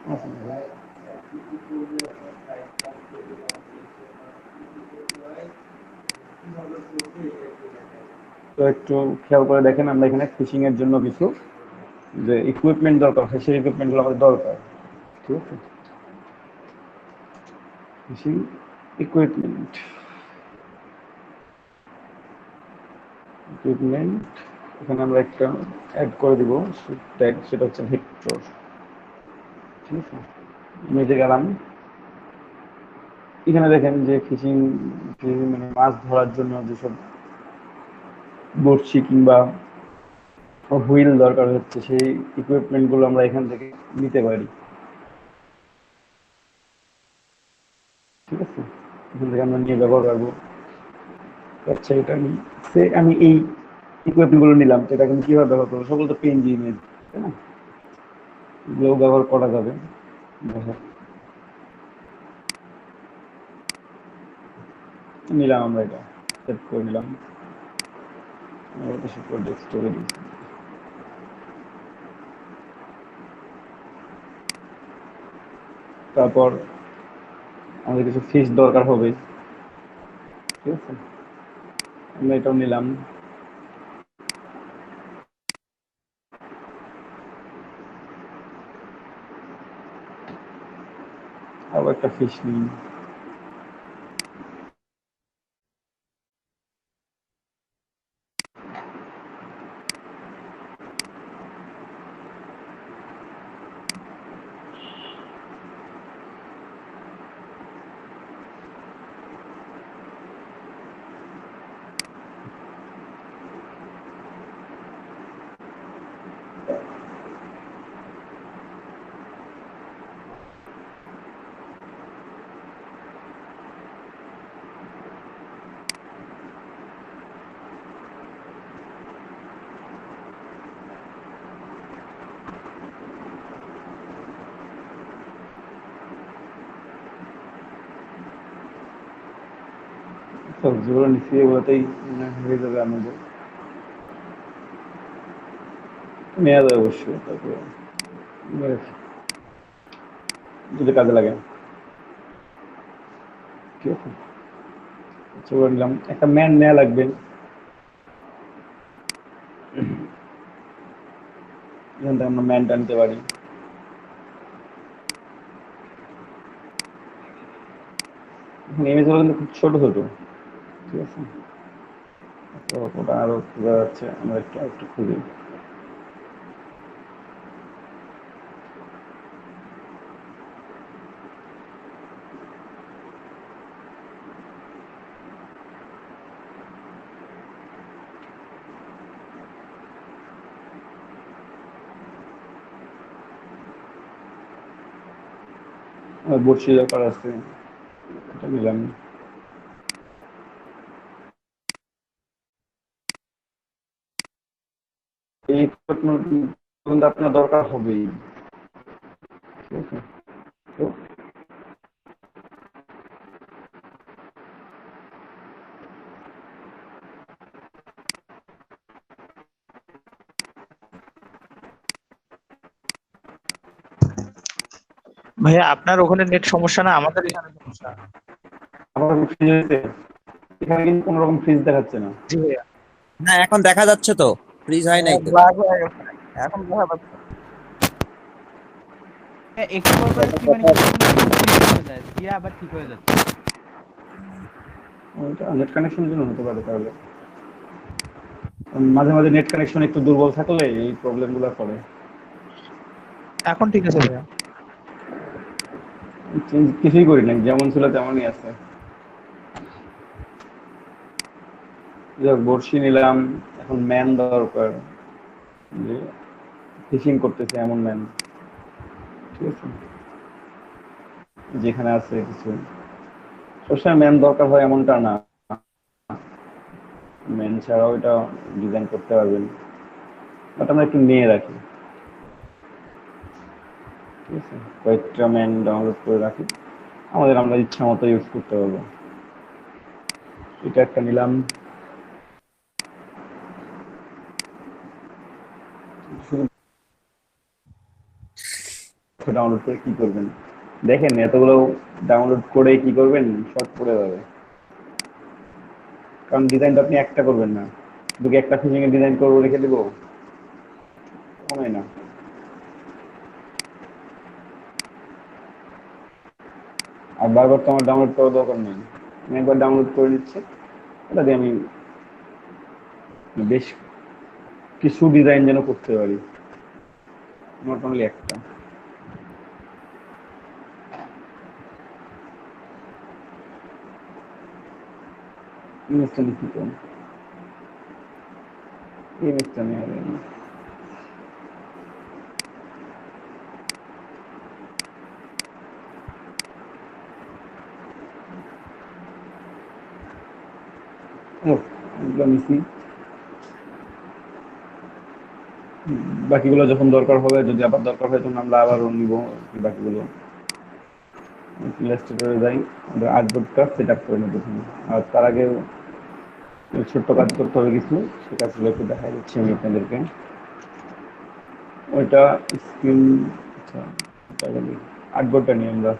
তো একটু খেয়াল করে দেখেন, আমরা এখানে ফিশিং এর জন্য কিছু যে ইকুইপমেন্ট দরকার হয়, সেই ইকুইপমেন্টগুলো আমাদের দরকার। ঠিক আছে, ফিশিং ইকুইপমেন্ট ইকুইপমেন্ট এখানে আমরা একটা অ্যাড করে দিব ট্যাগ, সেটা হচ্ছে ভেক্টর। ঠিক আছে, মেজে গেলাম। এখানে দেখেন যে ফিশিং মানে মাছ ধরার জন্য যেসব বড়শি কিংবা হুইল দরকার হচ্ছে, সেই ইকুইপমেন্ট গুলো আমরা এখান থেকে নিতে পারি। ঠিক আছে, এখান থেকে আমরা নিয়ে ব্যবহার করবো। আচ্ছা, এটা আমি এই ইকুইপমেন্ট গুলো নিলাম, তো এটা কিন্তু কিভাবে ব্যবহার করবো? সকল তো পিএনজি ইমেজ, তাই না? এগুলোও ব্যবহার করা যাবে। নিলাম আমরা, এটা সেট করে নিলাম। তারপর আমাদের কিছু ফিশ দরকার হবে। ঠিক আছে, আমরা এটাও নিলাম। আবার একটা ফিশ নিই। যেগুলো নিচ্ছি এগুলোতেই হয়ে যাবে আমাদের, নেওয়া যায় অবশ্যই। তারপরে যদি কাজে লাগে। ঠিক আছে, চলে নিলাম। একটা ম্যান নেওয়া লাগবে, এখান থেকে আমরা ম্যান টানতে পারি। ইমেজ গুলো কিন্তু খুব ছোট ছোট। ঠিক আছে, তো ওটা আরো খোঁজা যাচ্ছে, আমরা একটু একটু খুঁজি। বড়শি দরকার আছে, এটা নিলাম। এই কিন্তু আপনার দরকার হবেই। ঠিক আছে, তো ভাইয়া আপনার ওখানে নেট সমস্যা না, আমাদের এখানে সমস্যা। আমার ফ্রিজ হয়েছে, এখানে কিন্তু কোনো রকম ফ্রিজ দেখাচ্ছে না। জি ভাইয়া। না, এখন দেখা যাচ্ছে তো, ফ্রিজ হয় নাই তো। ব্ল্যাক হয়ে গেছে, এখন দেখা যাচ্ছে। একটু পর পরে কি মানে কিছুক্ষণের জন্য ফ্রিজ হয়ে যায়, দিয়ে আবার ঠিক হয়ে যাচ্ছে। ওইটা নেট কানেকশনের জন্য হতে পারে তাহলে। মাঝে মাঝে নেট কানেকশন একটু দুর্বল থাকলে এই প্রবলেম গুলো করে। এখন ঠিক আছে ভাইয়া। চেঞ্জ কিছুই করি নাই, যেমন ছিল তেমনই আছে। যাক, বড়শি নিলাম। এখন ম্যান দরকার, যে ফিশিং করতেছে এমন ম্যান। ঠিক আছে, যেখানে আছে কিছু সবসময় ম্যান দরকার হয় এমনটা না, ম্যান ছাড়াও এটা ডিজাইন করতে পারবেন, বাট আমরা একটু নিয়ে রাখি। ঠিক আছে, কয়েকটা ম্যান ডাউনলোড করে রাখি, আমরা ইচ্ছা মতো ইউজ করতে পারবো। এটা একটা নিলাম। শুধু ডাউনলোড করে কি করবেন দেখেন, এতগুলো ডাউনলোড করে কি করবেন, শর্ট পড়ে যাবে। কারণ ডিজাইনটা আপনি একটা করবেন না, শুধু একটা ফিশিং এর ডিজাইন করবো রেখে দেবো, কমে না। আর বারবার তো আমার ডাউনলোড করার দরকার নেই, আমি একবার ডাউনলোড করে নিচ্ছি, এটা দিয়ে আমি বেশ কিছু ডিজাইন যেন করতে পারি, নট অনলি একটা। ইমেজটা লিখি তো, ইমেজটা নিয়ে হবে না। এগুলো নিচ্ছি, বাকিগুলো যখন দরকার হবে, যদি আবার দরকার হয় তখন আমরা আবারও নিব বাকিগুলো। ইলাস্ট্রেটরে যাই, আর্টবোর্ডটা সেট আপ করে নেব প্রথমে, আর তার আগে ছোট্ট কাজ করতে হবে কিছু, সে কাজগুলো একটু দেখা দিচ্ছি আমি আপনাদেরকে। ওইটা স্ক্রিন, আচ্ছা আর্টবোর্ডটা নিয়ে আমরা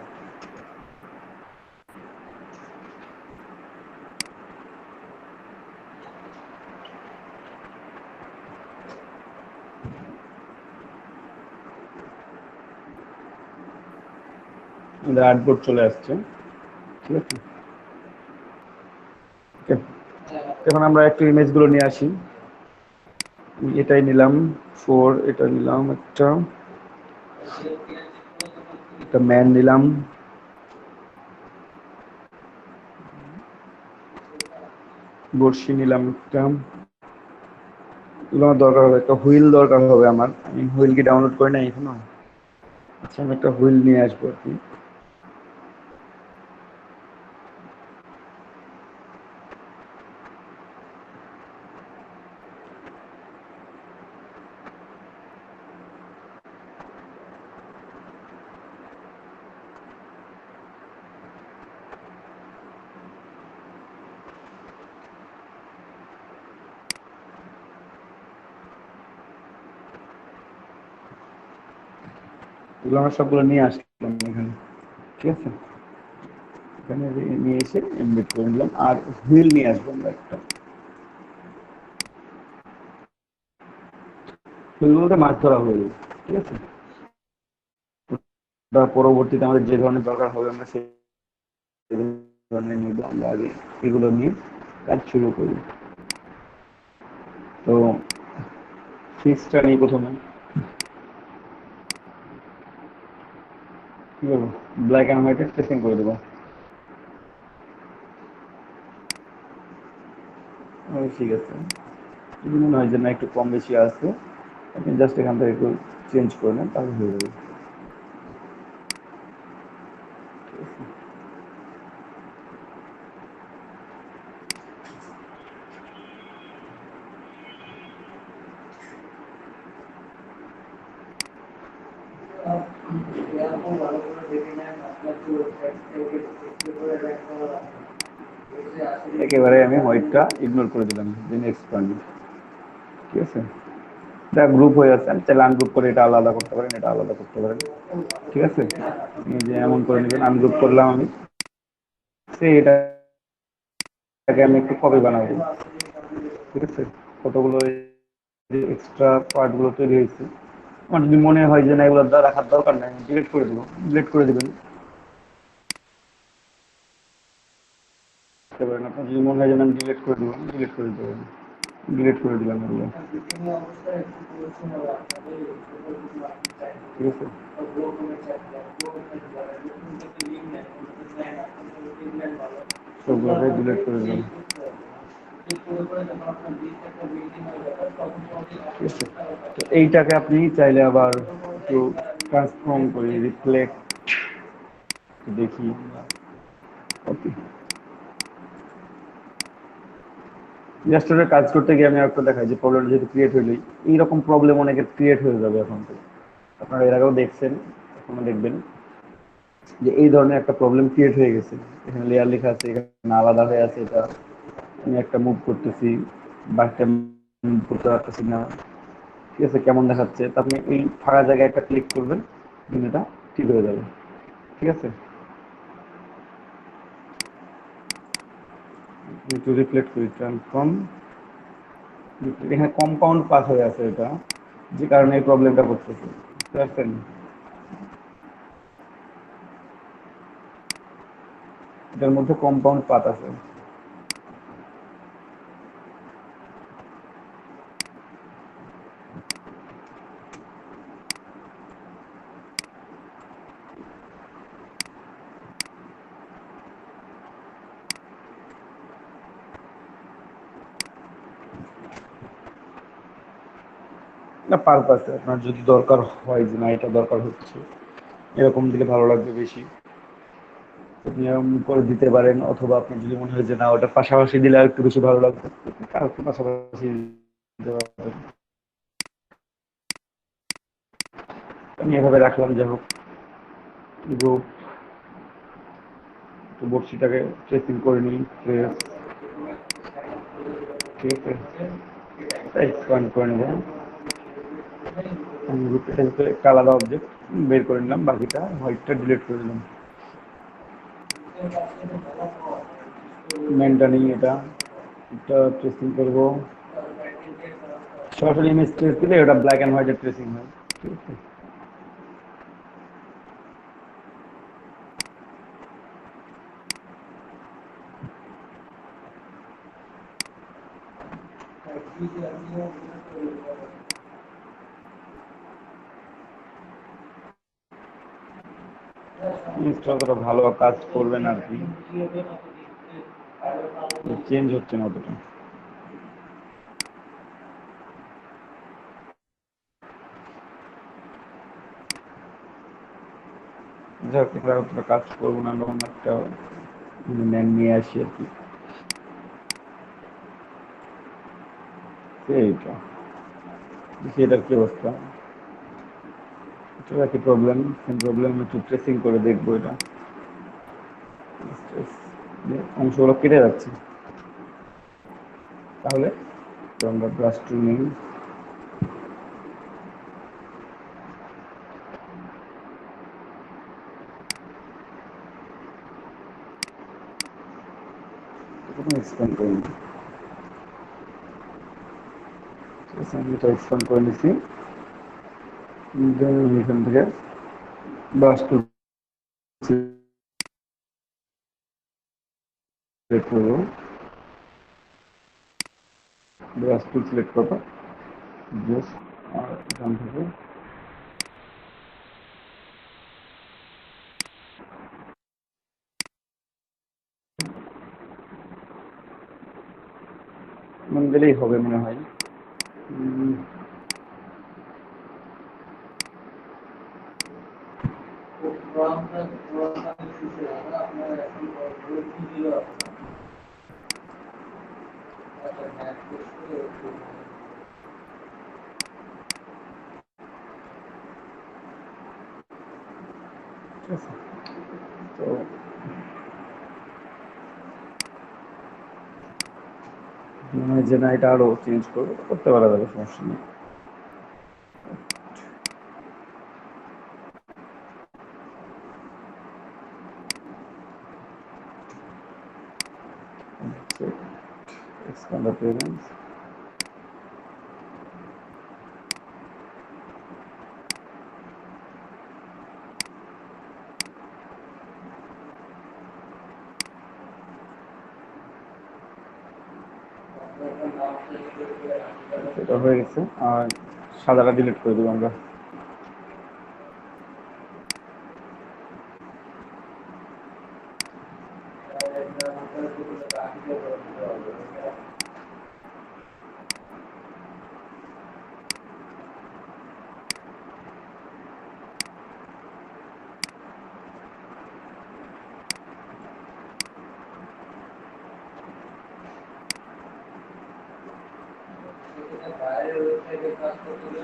আর্টবোর্ড চলে আসছে, ঠিক আছে। Okay, এখন আমরা একটু ইমেজগুলো নিয়ে আসি। এটাই নিলাম 4, এটা নিলাম একটা ম্যান নিলাম, বর্ষি নিলাম একটা, এগুলো আমার দরকার হবে, একটা হুইল দরকার হবে আমার, আমি হুইল কি ডাউনলোড করে নাই এখনো। আচ্ছা, আমি একটা হুইল নিয়ে আসবো আর কি। এগুলো আমার সবগুলো নিয়ে আসলাম এখানে, ঠিক আছে। এখানে নিয়ে এসে এমবেড করে নিলাম, আর হুইল নিয়ে আসবো আমরা একটা, হুইল বলতে মাছ ধরা হুইল, ঠিক আছে। পরবর্তীতে আমাদের যে ধরনের দরকার হবে আমরা সেই ধরনের নিব। আমরা আগে এগুলো নিয়ে কাজ শুরু করি। তো ফিক্সটা নিই প্রথমে, কি করবো, ব্ল্যাক অ্যান্ড হোয়াইটে স্পেসিং করে দেবো। ঠিক আছে, যদি মনে হয় যে না একটু কম বেশি আছে, আপনি জাস্ট এখান থেকে একটু চেঞ্জ করে নেন, তাহলে হয়ে যাবে। একেবারে আমি হোয়াইটটা ইগনোর করে দিলাম, যে নেক্সট পানি, ঠিক আছে। এটা গ্রুপ হয়ে আছে, আমি চাইলে আনগ্রুপ করে এটা আলাদা করতে পারেন, এটা আলাদা করতে পারেন, ঠিক আছে। এই যে এমন করে নেবেন, আনগ্রুপ করলাম আমি, সে এটাকে আমি একটু কপি বানাবো, ঠিক আছে। কতগুলো এক্সট্রা পার্টগুলো তৈরি হয়েছে, আমার যদি মনে হয় যে না এগুলো রাখার দরকার নাই, ডিলিট করে দেবো, ডিলিট করে দেবেন। আপনার যদি মনে হয় যে আমি ডিলিট করে দেবো, ডিলিট করে দিতে পারেন, ডিলিট করে দিলাম এগুলো, ঠিক আছে। সবগুলোকে ডিলিট করে দিলাম, ঠিক আছে। তো এইটাকে আপনি চাইলে আবার একটু ট্রান্সফর্ম করি, রিফ্লেক্ট দেখি, ওকে। ইলাস্ট্রেটরে কাজ করতে গিয়ে আমি একটা দেখাই যে প্রবলেম যেহেতু ক্রিয়েট হইলেই এইরকম প্রবলেম অনেকের ক্রিয়েট হয়ে যাবে এখন থেকে। আপনারা এর আগেও দেখছেন, এখনো দেখবেন যে এই ধরনের একটা প্রবলেম ক্রিয়েট হয়ে গেছে। এখানে লেয়ার লেখা আছে, এখানে আলাদা হয়ে আছে, এটা আমি একটা মুভ করতেছি, বাকিটা মুভ করতে পারতেছি না, ঠিক আছে, কেমন দেখাচ্ছে। তা আপনি এই ফাঁকা জায়গায় একটা ক্লিক করবেন, এটা ঠিক হয়ে যাবে। ঠিক আছে, একটু রিফ্লেক্ট করি ট্রান্সফর্ম। এখানে কম্পাউন্ড পাস হয়ে আছে, এটা যে কারণে এই প্রবলেমটা করতেছে, বুঝতে পারছেন? এটার মধ্যে কম্পাউন্ড পাত আছে। না পারপাসে আপনার যদি দরকার হয় যে না এটা দরকার হচ্ছে, এরকম দিলে ভালো লাগবে বেশি, আপনি এরকম করে দিতে পারেন। অথবা আপনি যদি মনে হয় যে না ওটা পাশাপাশি দিলে আর একটু বেশি ভালো লাগবে, তাহলে একটু পাশাপাশি দিতে পারেন। আমি এভাবে রাখলাম, যাই হোক গ্রুপ বক্সিটাকে ট্রেসিং করে নিই, ট্রেস। ঠিক আছে, এক্সপ্যান্ড করে নেব। গ্রুপ এটা হচ্ছে একটা আলাদা অবজেক্ট, বের করে নিলাম, বাকিটা হোয়াইটটা ডিলিট করে দিলাম। মেনটেনিং এটা ট্রেসিং করব। সরাসরি ইমেজ ট্রেস দিলে ওটা ব্ল্যাক অ্যান্ড হোয়াইটের ট্রেসিং হয়। ঠিক আছে, জিনিসটা অতটা ভালো কাজ করবে না আর কি, চেঞ্জ হচ্ছে না অতটা। যাক এটা অতটা কাজ করবো না, তখন একটা ম্যান নিয়ে আসি আর কি। এইটা দেখি এটার কি অবস্থা, এটা কি প্রবলেম, সেম প্রবলেম, একটু ট্রেসিং করে দেখবো এটা। অংশগুলো কেটে যাচ্ছে, তাহলে তো আমরা ব্রাশ টুল নিই। এক্সপ্যান্ড করে নিই। ঠিক আছে, আমি এটা এক্সপ্যান্ড করে নিচ্ছি। এখান থেকে ব্রাশ টুল সিলেক্ট করবো, ব্রাশ টুল সিলেক্ট করবো, জাস্ট আর এখান থেকে মন দিলেই হবে মনে হয়। ঠিক আছে, তো মনে হয় যে না এটা আরো চেঞ্জ করতে পারা যাবে, সমস্যা নেই। Expand appearance. এটা হয়ে গেছে, আর সাদাটা ডিলিট করে দেবো আমরা।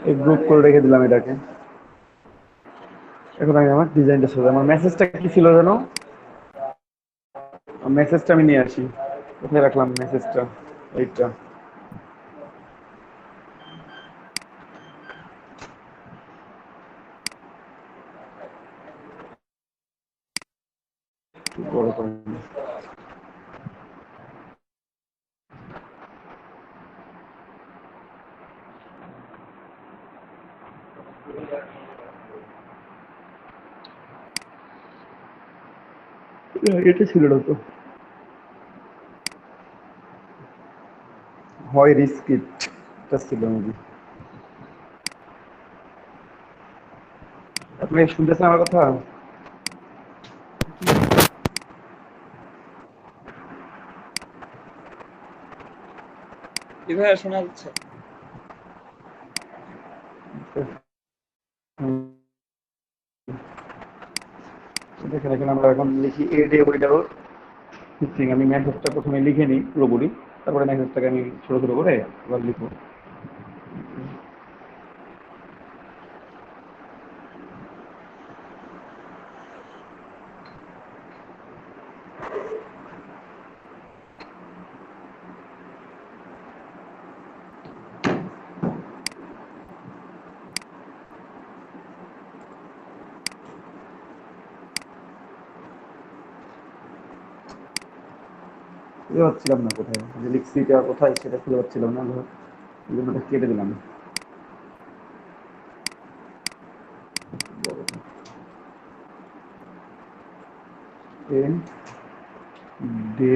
এই গ্রুপ করে রেখে দিলাম এটাকে। এখন আমি আমার ডিজাইনটা শুরু, আমার মেসেজটা কি ছিল যেন, মেসেজটা আমি নিয়ে আসি। কোথায় রাখলাম মেসেজটা, এইটা। বড় করে এটা ছিল না তো হয় রিস্কিট এটা ছিল নাকি আপনি শুনতেছেন আমার কথা কিভাবে শোনা যাচ্ছে? দেখেন এখানে আমরা এখন লিখি এ ডে উইদাউট ফিক্সিং আমি মেসেজটা প্রথমে লিখে নিই পুরোপুরি তারপরে মেসেজটাকে আমি ছোট ছোট করে আবার লিখবো খুঁজে পাচ্ছিলাম না কোথায় যে লিখছি এটা কোথায় সেটা খুঁজে পাচ্ছিলাম না এই জন্য ওটা কেটে দিলাম এ ডে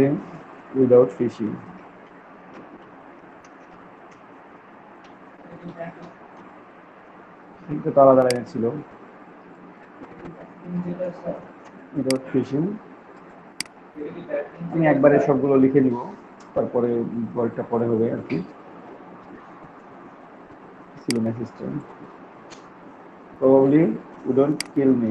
উইদাউট ফিশিং কিন্তু তো আলাদা লাইনে ছিল উইদাউট ফিশিং আমি একবারে সবগুলো লিখে নিব তারপরে পরেরটা পরে হবে আর কি ছিল মেসেজটা probably wouldn't kill me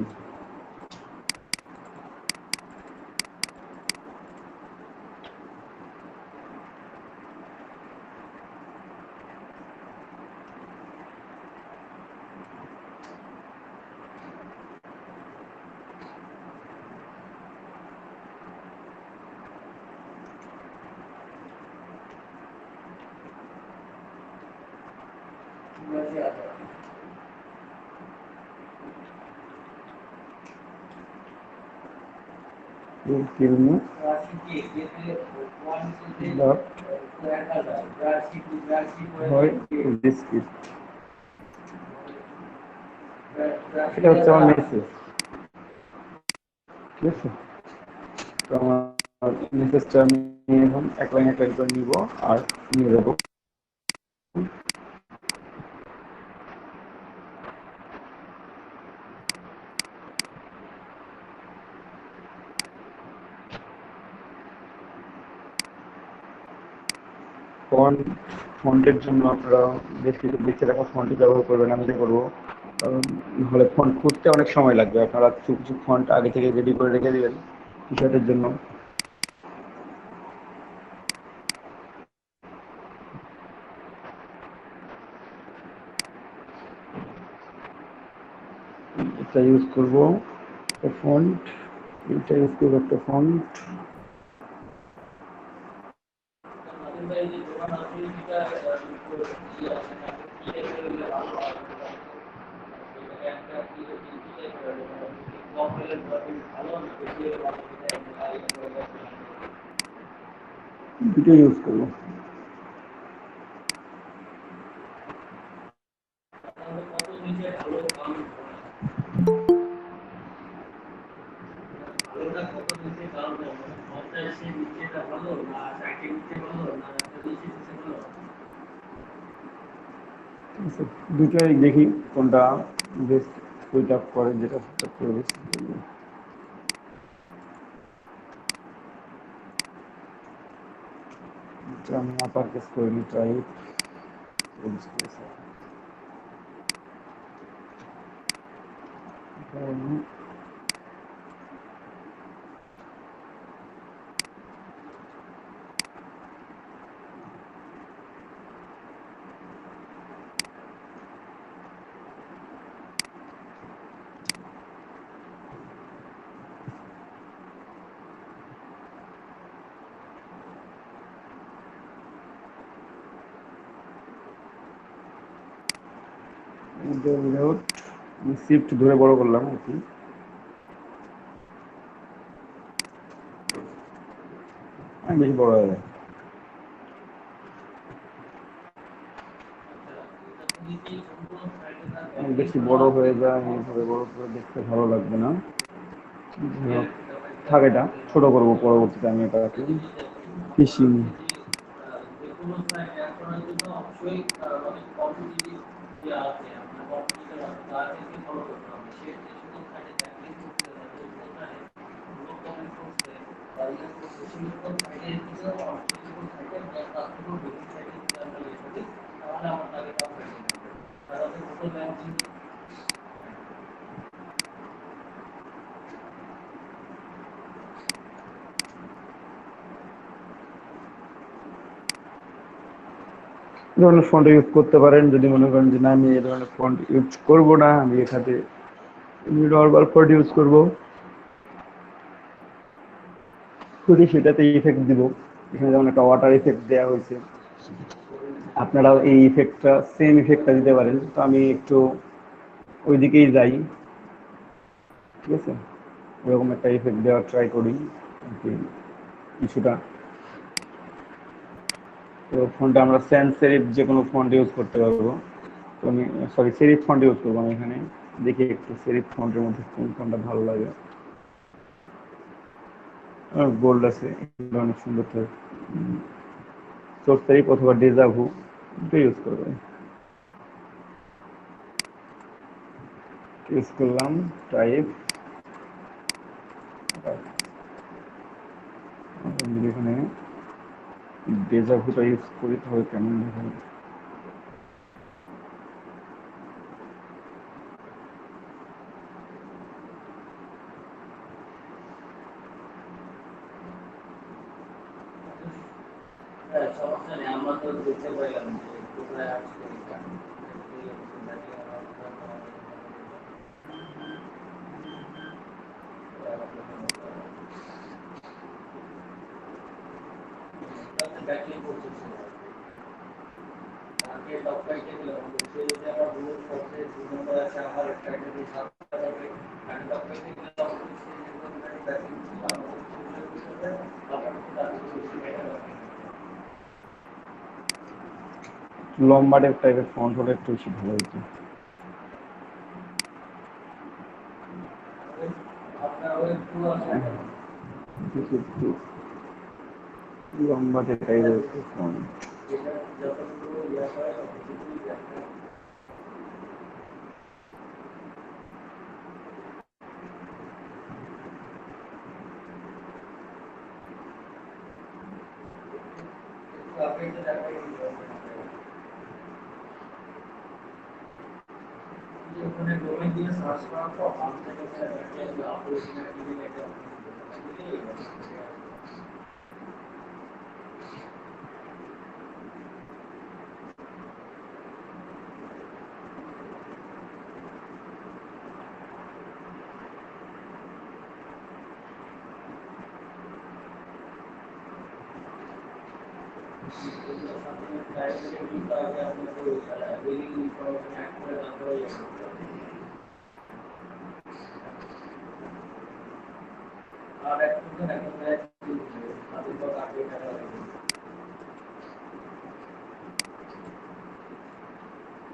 will kill me but why risk it এটা হচ্ছে আমার মেসেজ ঠিক আছে তো আমার মেসেজটা আমি এখন এক লাইন করে নিব আর নিয়ে যাবো ফন্টের জন্য আপনারা বেশ কিছু লিখে রাখা ফন্টই ব্যবহার করবেন আমি যেটা করবো কারণ হলে ফন্ট খুঁজতে অনেক সময় লাগবে আপনারা কিছু কিছু ফন্ট আগে থেকে রেডি করে রেখে দেবেন টি শার্টের জন্য এটা ইউজ করবো একটা ফন্ট এটা ইউজ করবো একটা ফন্ট দুটো ইউজ করবো দুটোই দেখি কোনটা বেস্ট সুইট আপ করে যেটা সুইট আপ করে বেশি আমি আপার কেস করে নি ট্রাই উইদাউট শিফট ধরে বড় করলাম আর কি বেশি বড় হয়ে যায়। বেশি বড় হয়ে যায়, এইভাবে বড় করে দেখতে ভালো লাগবে না। থাক, এটা ছোট করবো পরবর্তীতে আমি এটাকে ফিশিং। এই ধরনের ফন্ট ইউজ করতে পারেন যদি মনে করেন যে না আমি এই ধরনের ফন্ট ইউজ করব না, আমি এখানে নর্মাল ফন্ট ইউজ করবো, শুধু সেটাতে ইফেক্ট দিব। এখানে যেমন একটা ওয়াটার ইফেক্ট দেওয়া হয়েছে, আপনারাও এই ইফেক্টটা সেম ইফেক্টটা দিতে পারেন। তো আমি একটু ওইদিকেই যাই, ঠিক আছে, এরকম একটা ইফেক্ট দেওয়ার ট্রাই করি কিছুটা। তো ফন্টে আমরা স্যান্স সেরিফ যে কোনো ফন্ট ইউজ করতে পারবো। তো আমি সেরিফ ফন্ট ইউজ করবো আমি এখানে। দেখি একটু সেরিফ ফন্টের মধ্যে কোন ফন্টটা ভালো লাগে। গোল্ড আছে, অনেক সুন্দর থাকে। সোর্স সেরিফ অথবা ডেজাভু এটা ইউজ করবো। ইউজ করলাম টাইপ, এখানে ডেজাভুটা ইউজ করি তাহলে কেমন দেখাবে। লম্বা টাইপের ফন্ট হলে একটু বেশি ভালো হতো। একটু লম্বা টাইপের ফন্ট।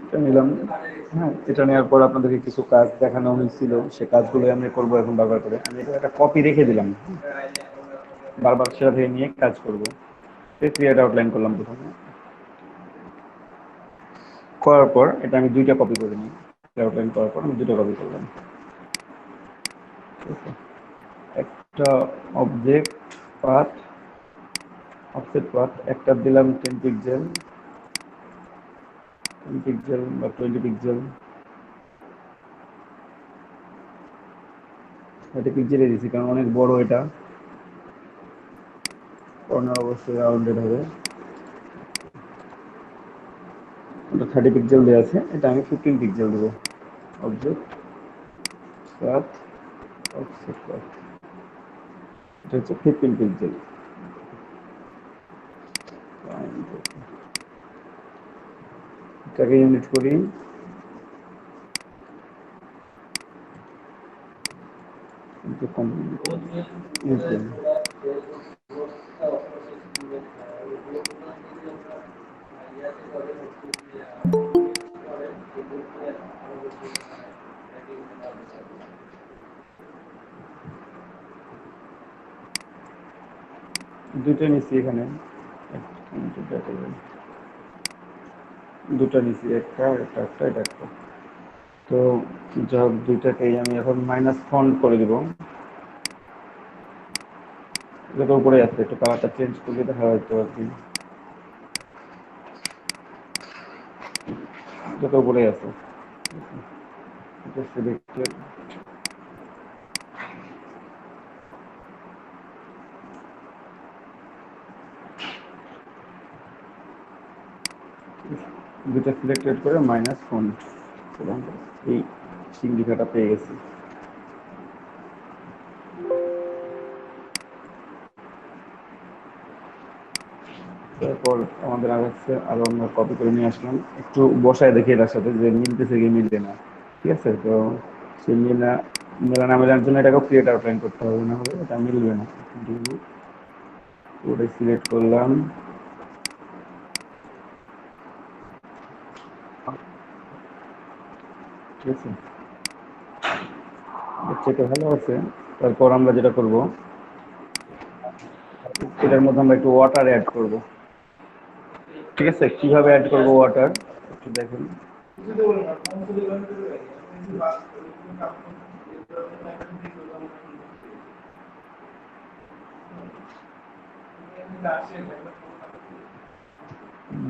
এটা নিলাম। হ্যাঁ, এটা নেওয়ার পর আপনাদেরকে কিছু কাজ দেখানো হয়েছিল, সে কাজগুলো আমি করবো এখন ব্যবহার করে। আমি এটা একটা কপি রেখে দিলাম, বারবার সেটা থেকে নিয়ে কাজ করবো। ক্রিয়েট আউটলাইন করলাম প্রথমে, করার পর এটা আমি দুইটা কপি করে নিই। আউটলাইন করার পর আমি দুটো কপি করলাম। একটা অবজেক্ট পাথ, অফসেট পাথ, একটা দিলাম 10 পিক্সেল, 10 পিক্সেল বা 20 পিক্সেল, 30 পিক্সেলে দিচ্ছি কারণ অনেক বড় এটা, কর্নার অবশ্যই রাউন্ডেড হবে। এটা 30 পিক্সেল দেওয়া আছে, এটা আমি 15 পিক্সেল দেবো। অবজেক্ট পাথ, অফসেট পাথ, এটা হচ্ছে 15 পিক্সেল। এটাকে ইউনিট করি, দুটো নিচ্ছি এখানে, দুটো নিচ্ছি, একটা এটা একটা এটা একটা। তো যা হোক, দুইটাকেই আমি এখন মাইনাস ফন্ট করে দিব। যত উপরে আছে একটু কালারটা চেঞ্জ করলে দেখা হয়তো আর কি, যত উপরে আছে এটা সিলেক্টেড। দুটো সিলেক্টেড করে মাইনাস ফন্ট, এই সিগনেচারটা পেয়ে গেছি। তারপর আমাদের আগে আরো আমরা কপি করে নিয়ে আসলাম, একটু বসায় দেখি এটার সাথে যে মিলতেছে কি মিলবে না। ঠিক আছে, তো সেই মেলা না মেলার জন্য এটাকে ক্রিয়েট আউটলাইন করতে হবে, না হলে এটা মিলবে না। ওটাই সিলেক্ট করলাম। ঠিক আছে, দেখতে ভালো আছে। তারপর আমরা যেটা করব, এটার মধ্যে আমরা একটু ওয়াটার অ্যাড করব। ঠিক আছে, কিভাবে অ্যাড করব ওয়াটার একটু দেখেন।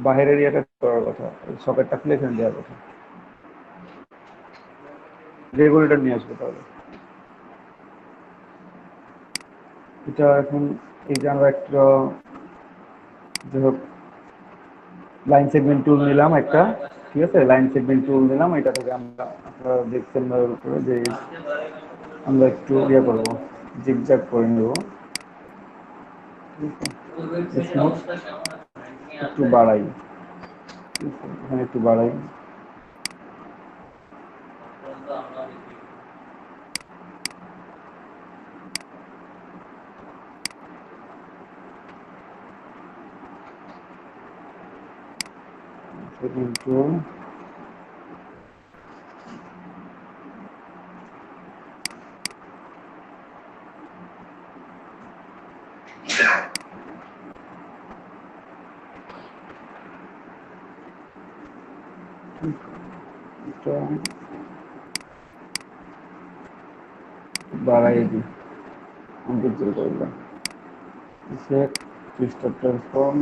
বাহিরের এরিয়াটা করার কথা, সকেটটা খুলে এখানে দেওয়ার কথা, রেগুলেটর নিয়ে আসবে তাহলে। এটা এখন এই যে আমরা একটা যাই হোক লাইন সেগমেন্ট টুল নিলাম একটা। ঠিক আছে, লাইন সেগমেন্ট টুল নিলাম, এটা থেকে আমরা আপনারা দেখছেন উপরে যে আমরা একটু ইয়ে করবো, জিগজ্যাগ করে নেব। স্মুথ একটু বাড়াই, এখানে একটু বাড়াই। কিন্তু বাড়াই দিই, করলাম সেট ক্রিস্টাল ট্রান্সফর্ম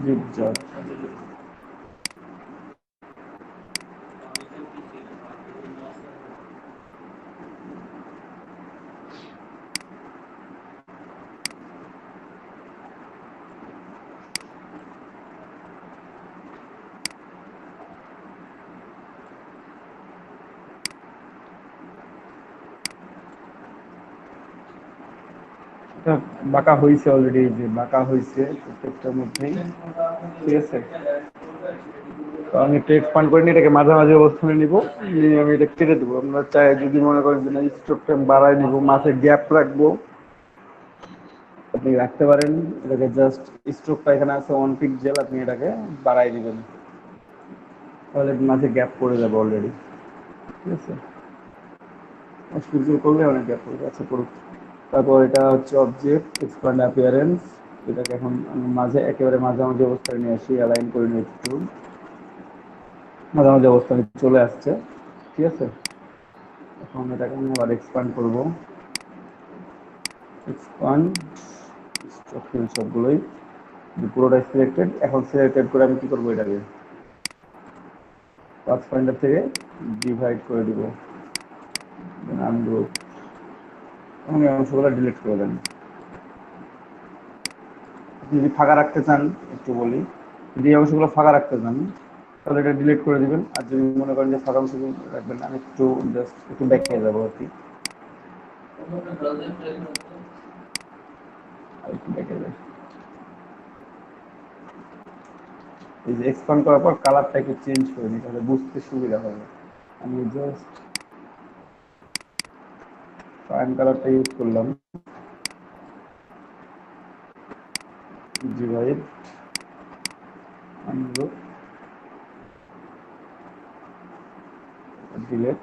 জিগজ্যাগ। এটা বাঁকা হয়েছে অলরেডি, যে বাঁকা হয়েছে প্রত্যেকটার মধ্যেই। ঠিক আছে, তো আমি একটু এক্সপান্ড করে নিয়ে এটাকে মাঝামাঝি অবস্থানে নিব, নিয়ে আমি এটা কেটে দেবো। আপনারা চাই যদি মনে করেন যে না স্ট্রোকটা বাড়ায় নিব, মাঝে গ্যাপ রাখবো, আপনি রাখতে পারেন। এটাকে জাস্ট স্ট্রোকটা এখানে আছে অন পিক্সেল, আপনি এটাকে বাড়াই দিবেন, তাহলে মাঝে গ্যাপ পড়ে যাবে অলরেডি। ঠিক আছে, পিক্সেল করলে অনেক গ্যাপ পড়ে যাচ্ছে পড়ুক। তারপর এটা হচ্ছে অবজেক্ট এক্সপান্ড অ্যাপিয়ারেন্স, এটাকে এখন আমি মাঝে একেবারে মাঝামাঝি অবস্থায় নিয়ে আসি, অ্যালাইন করে নিয়ে একটু মাঝামাঝি অবস্থানে চলে আসছে। ঠিক আছে, এখন এটাকে আমি আবার এক্সপান্ড করব, এক্সপান্ড স্ট্রাকচার সবগুলোই পুরোটাই সিলেক্টেড। এখন সিলেক্টেড করে আমি কি করবো, এটাকে পাথ ফাইন্ডার থেকে ডিভাইড করে দিব, আনগ্রুপ, এবং এই অংশগুলো ডিলিট করে দেন। যদি ফাঁকা রাখতে চান একটু বলি, যদি এই অংশগুলো ফাঁকা রাখতে চান তাহলে এটা ডিলিট করে দিবেন। আর যদি মনে করেন যে ফাঁকা অংশগুলো রাখবেন, আমি একটু জাস্ট একটু ব্যাকে যাবো আর কি, ব্যাকে যাই। এই যে এক্সপান্ড করার পর কালারটা একটু চেঞ্জ করে নিই, তাহলে বুঝতে সুবিধা হবে। আমি জাস্ট ফাইন কালারটা ইউজ করলাম, ডিভাইড আনগ্রুপ ডিলেট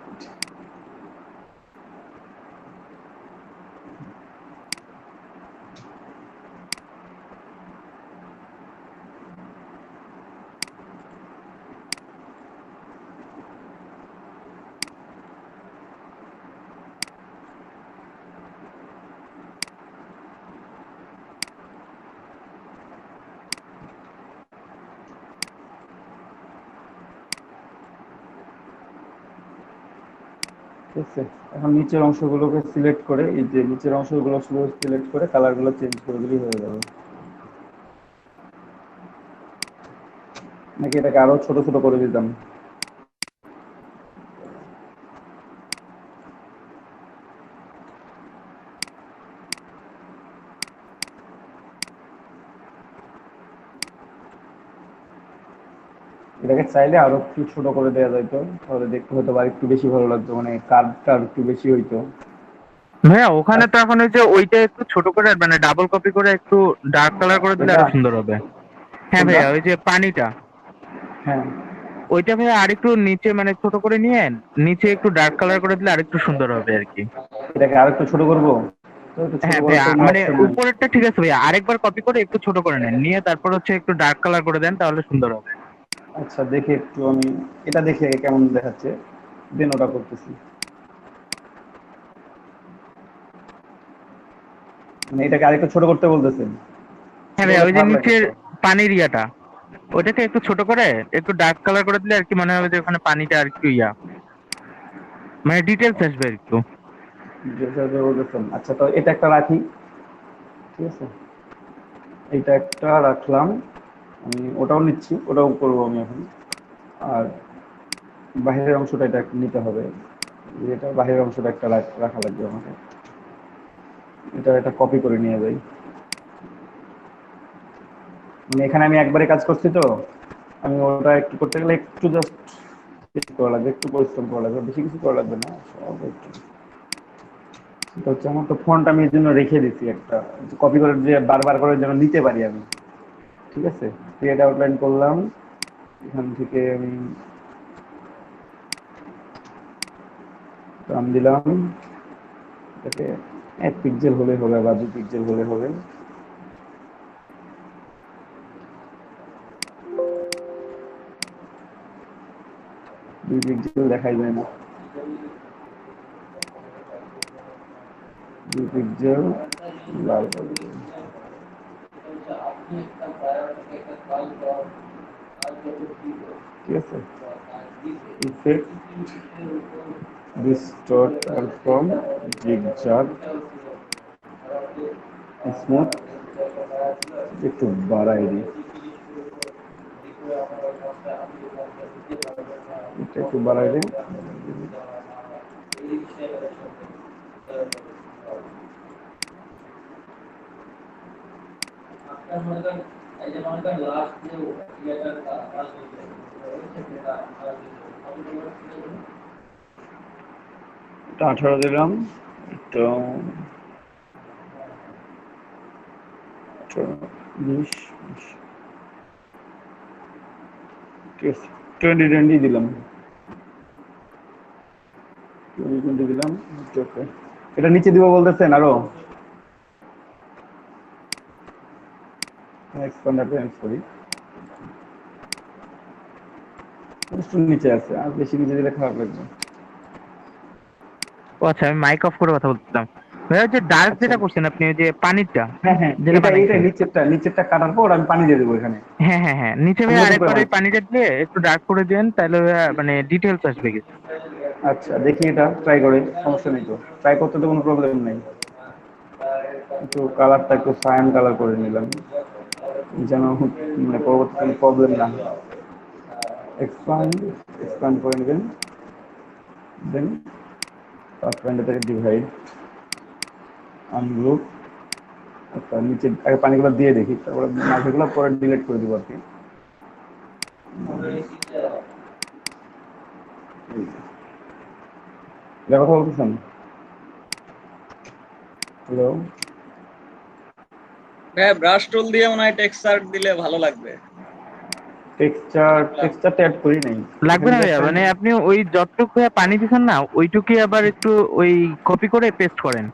ঠিক আছে। এখন নিচের অংশগুলোকে সিলেক্ট করে এই যে নিচের অংশগুলো শুধু সিলেক্ট করে কালারগুলো চেঞ্জ করে দিলেই হয়ে যাবে, নাকি এটাকে আরো ছোট ছোট করে দিতাম? এটাকে চাইলে আরো একটু ছোট করে দেওয়া যাইতো, তাহলে দেখতে হয়তো আর একটু বেশি ভালো লাগতো, মানে কার্ভটা আর একটু বেশি হইতো। ভাইয়া ওখানে তো এখন ওই যে ওইটা একটু ছোট করে মানে ডাবল কপি করে একটু ডার্ক কালার করে দিলে এটা আরো সুন্দর হবে। হ্যাঁ কোনটা? ভাইয়া ওই যে পানিটা হ্যাঁ, ওইটা ভাইয়া আরেকটু নিচে মানে ছোট করে নিয়ে নিচে একটু ডার্ক কালার করে দিলে আরেকটু সুন্দর হবে আর কি। এটাকে আর একটু ছোট করবো, তো একটু ছোট হ্যাঁ করার ভাইয়া তো কোনো মানে অপশন নাই। উপরেরটা ঠিক আছে ভাইয়া, আরেকবার কপি করে একটু ছোট করে নেন, নিয়ে তারপর হচ্ছে একটু ডার্ক কালার করে দেন তাহলে সুন্দর হবে। আচ্ছা দেখি একটু আমি এটা দেখি আগে কেমন দেখাচ্ছে, দেন ওটা করতেছি। মানে এটাকে আরেকটু ছোট করতে বলতেছেন? হ্যাঁ ছোট ভাইয়া হলে ওই যে খারাপ লাগে নিচের তো। পানির ইয়াটা ওইটাকে একটু ছোট করে একটু ডার্ক কালার করে দিলে আর কি মনে হবে যে ওখানে পানিটা আর একটু ইয়া মানে ডিটেলস আসবে আর একটু। যেটা বলতেছেন, আচ্ছা তো এটা একটা রাখি, ঠিক আছে, এইটা একটা রাখলাম, আমি ওটাও নিচ্ছি, ওটাও করবো আমি এখন। আর বাহিরের অংশটা এটা নিতে হবে, এটা বাহিরের অংশটা একটা রাখা লাগবে আমাকে, এটা একটা কপি করে নিয়ে যাই। মানে এখানে আমি একবারে কাজ করছি তো, আমি ওটা একটু করতে গেলে একটু জাস্ট করা লাগবে, একটু পরিশ্রম করা লাগবে, বেশি কিছু করা লাগবে না, সব একটু। এটা হচ্ছে আমার তো ফন্ট আমি এর জন্য রেখে দিচ্ছি একটা, কপি করে যে বারবার করে যেন নিতে পারি আমি, ঠিক আছে। ক্রিয়েট আউটলাইন করলাম, এখান থেকে আমি নাম দিলাম, এটাকে 1 পিক্সেল হলে হবে বা 2 পিক্সেল হলে হবে। 2 পিক্সেল দেখাই যায় না, 2 পিক্সেল লাল করে দিই। ঠিক আছে, effect distort transform zigzag smooth, একটু বাড়াই দিই, এটা একটু বাড়াই দিই। এটা 18 দিলাম, তো 20, ঠিক আছে, 20 দিলাম, 20 দিলাম। ওকে, এটা নিচে দিব বলতেছেন আরো? এক্সপ্যান্ড অ্যাপিয়ারেন্স করি, একটু নিচে আছে, আর বেশি নিচে দিলে খারাপ লাগবে। ও আচ্ছা আমি মাইক অফ করে কথা বলছিলাম। ভাইয়া ওই যে ডার্ক আচ্ছা, যেটা করছেন আপনি ওই যে পানিরটা হ্যাঁ হ্যাঁ, যেটা এটা বানাইছেন। নিচেরটা কাটার পর আমি পানি দিয়ে দেবো এখানে, হ্যাঁ হ্যাঁ হ্যাঁ নিচে আমি ভাই নতুন করে আরেকবার ওই বানাচ্ছি। পানিটা দিয়ে একটু ডার্ক করে দেন তাহলে ভাইয়া মানে ডিটেলস আসবে কিছু। আচ্ছা দেখি এটা ট্রাই করে, সমস্যা নেই তো, ট্রাই করতে তো কোনো প্রবলেম নেই। একটু কালারটা একটু সায়ান কালার করে নিলাম, যেন মানে পরবর্তীতে প্রবলেম না হয়। এক্সপ্যান্ড এক্সপ্যান্ড করে নেবেন, দেন পাসওয়ার্ড থেকে ডিভাইড আনগ্রুপ। আচ্ছা নিচে আগে পানিগুলো দিয়ে দেখি, তারপরে মাঝেগুলো পরে ডিলিট করে দিব আর কি। এটা কথা বলতেছেন? হ্যালো, হ্যাঁ ব্রাশ টুল দিয়ে মনে হয় টেক্সচার দিলে ভালো লাগবে। টেক্সচারটা অ্যাড করি নাই। লাগবে এখানে না ভাইয়া, দেখেন মানে আপনি ওই যতটুকু ভাইয়া পানি দিচ্ছেন না ওইটুকুই আবার একটু ওই কপি করে পেস্ট করেন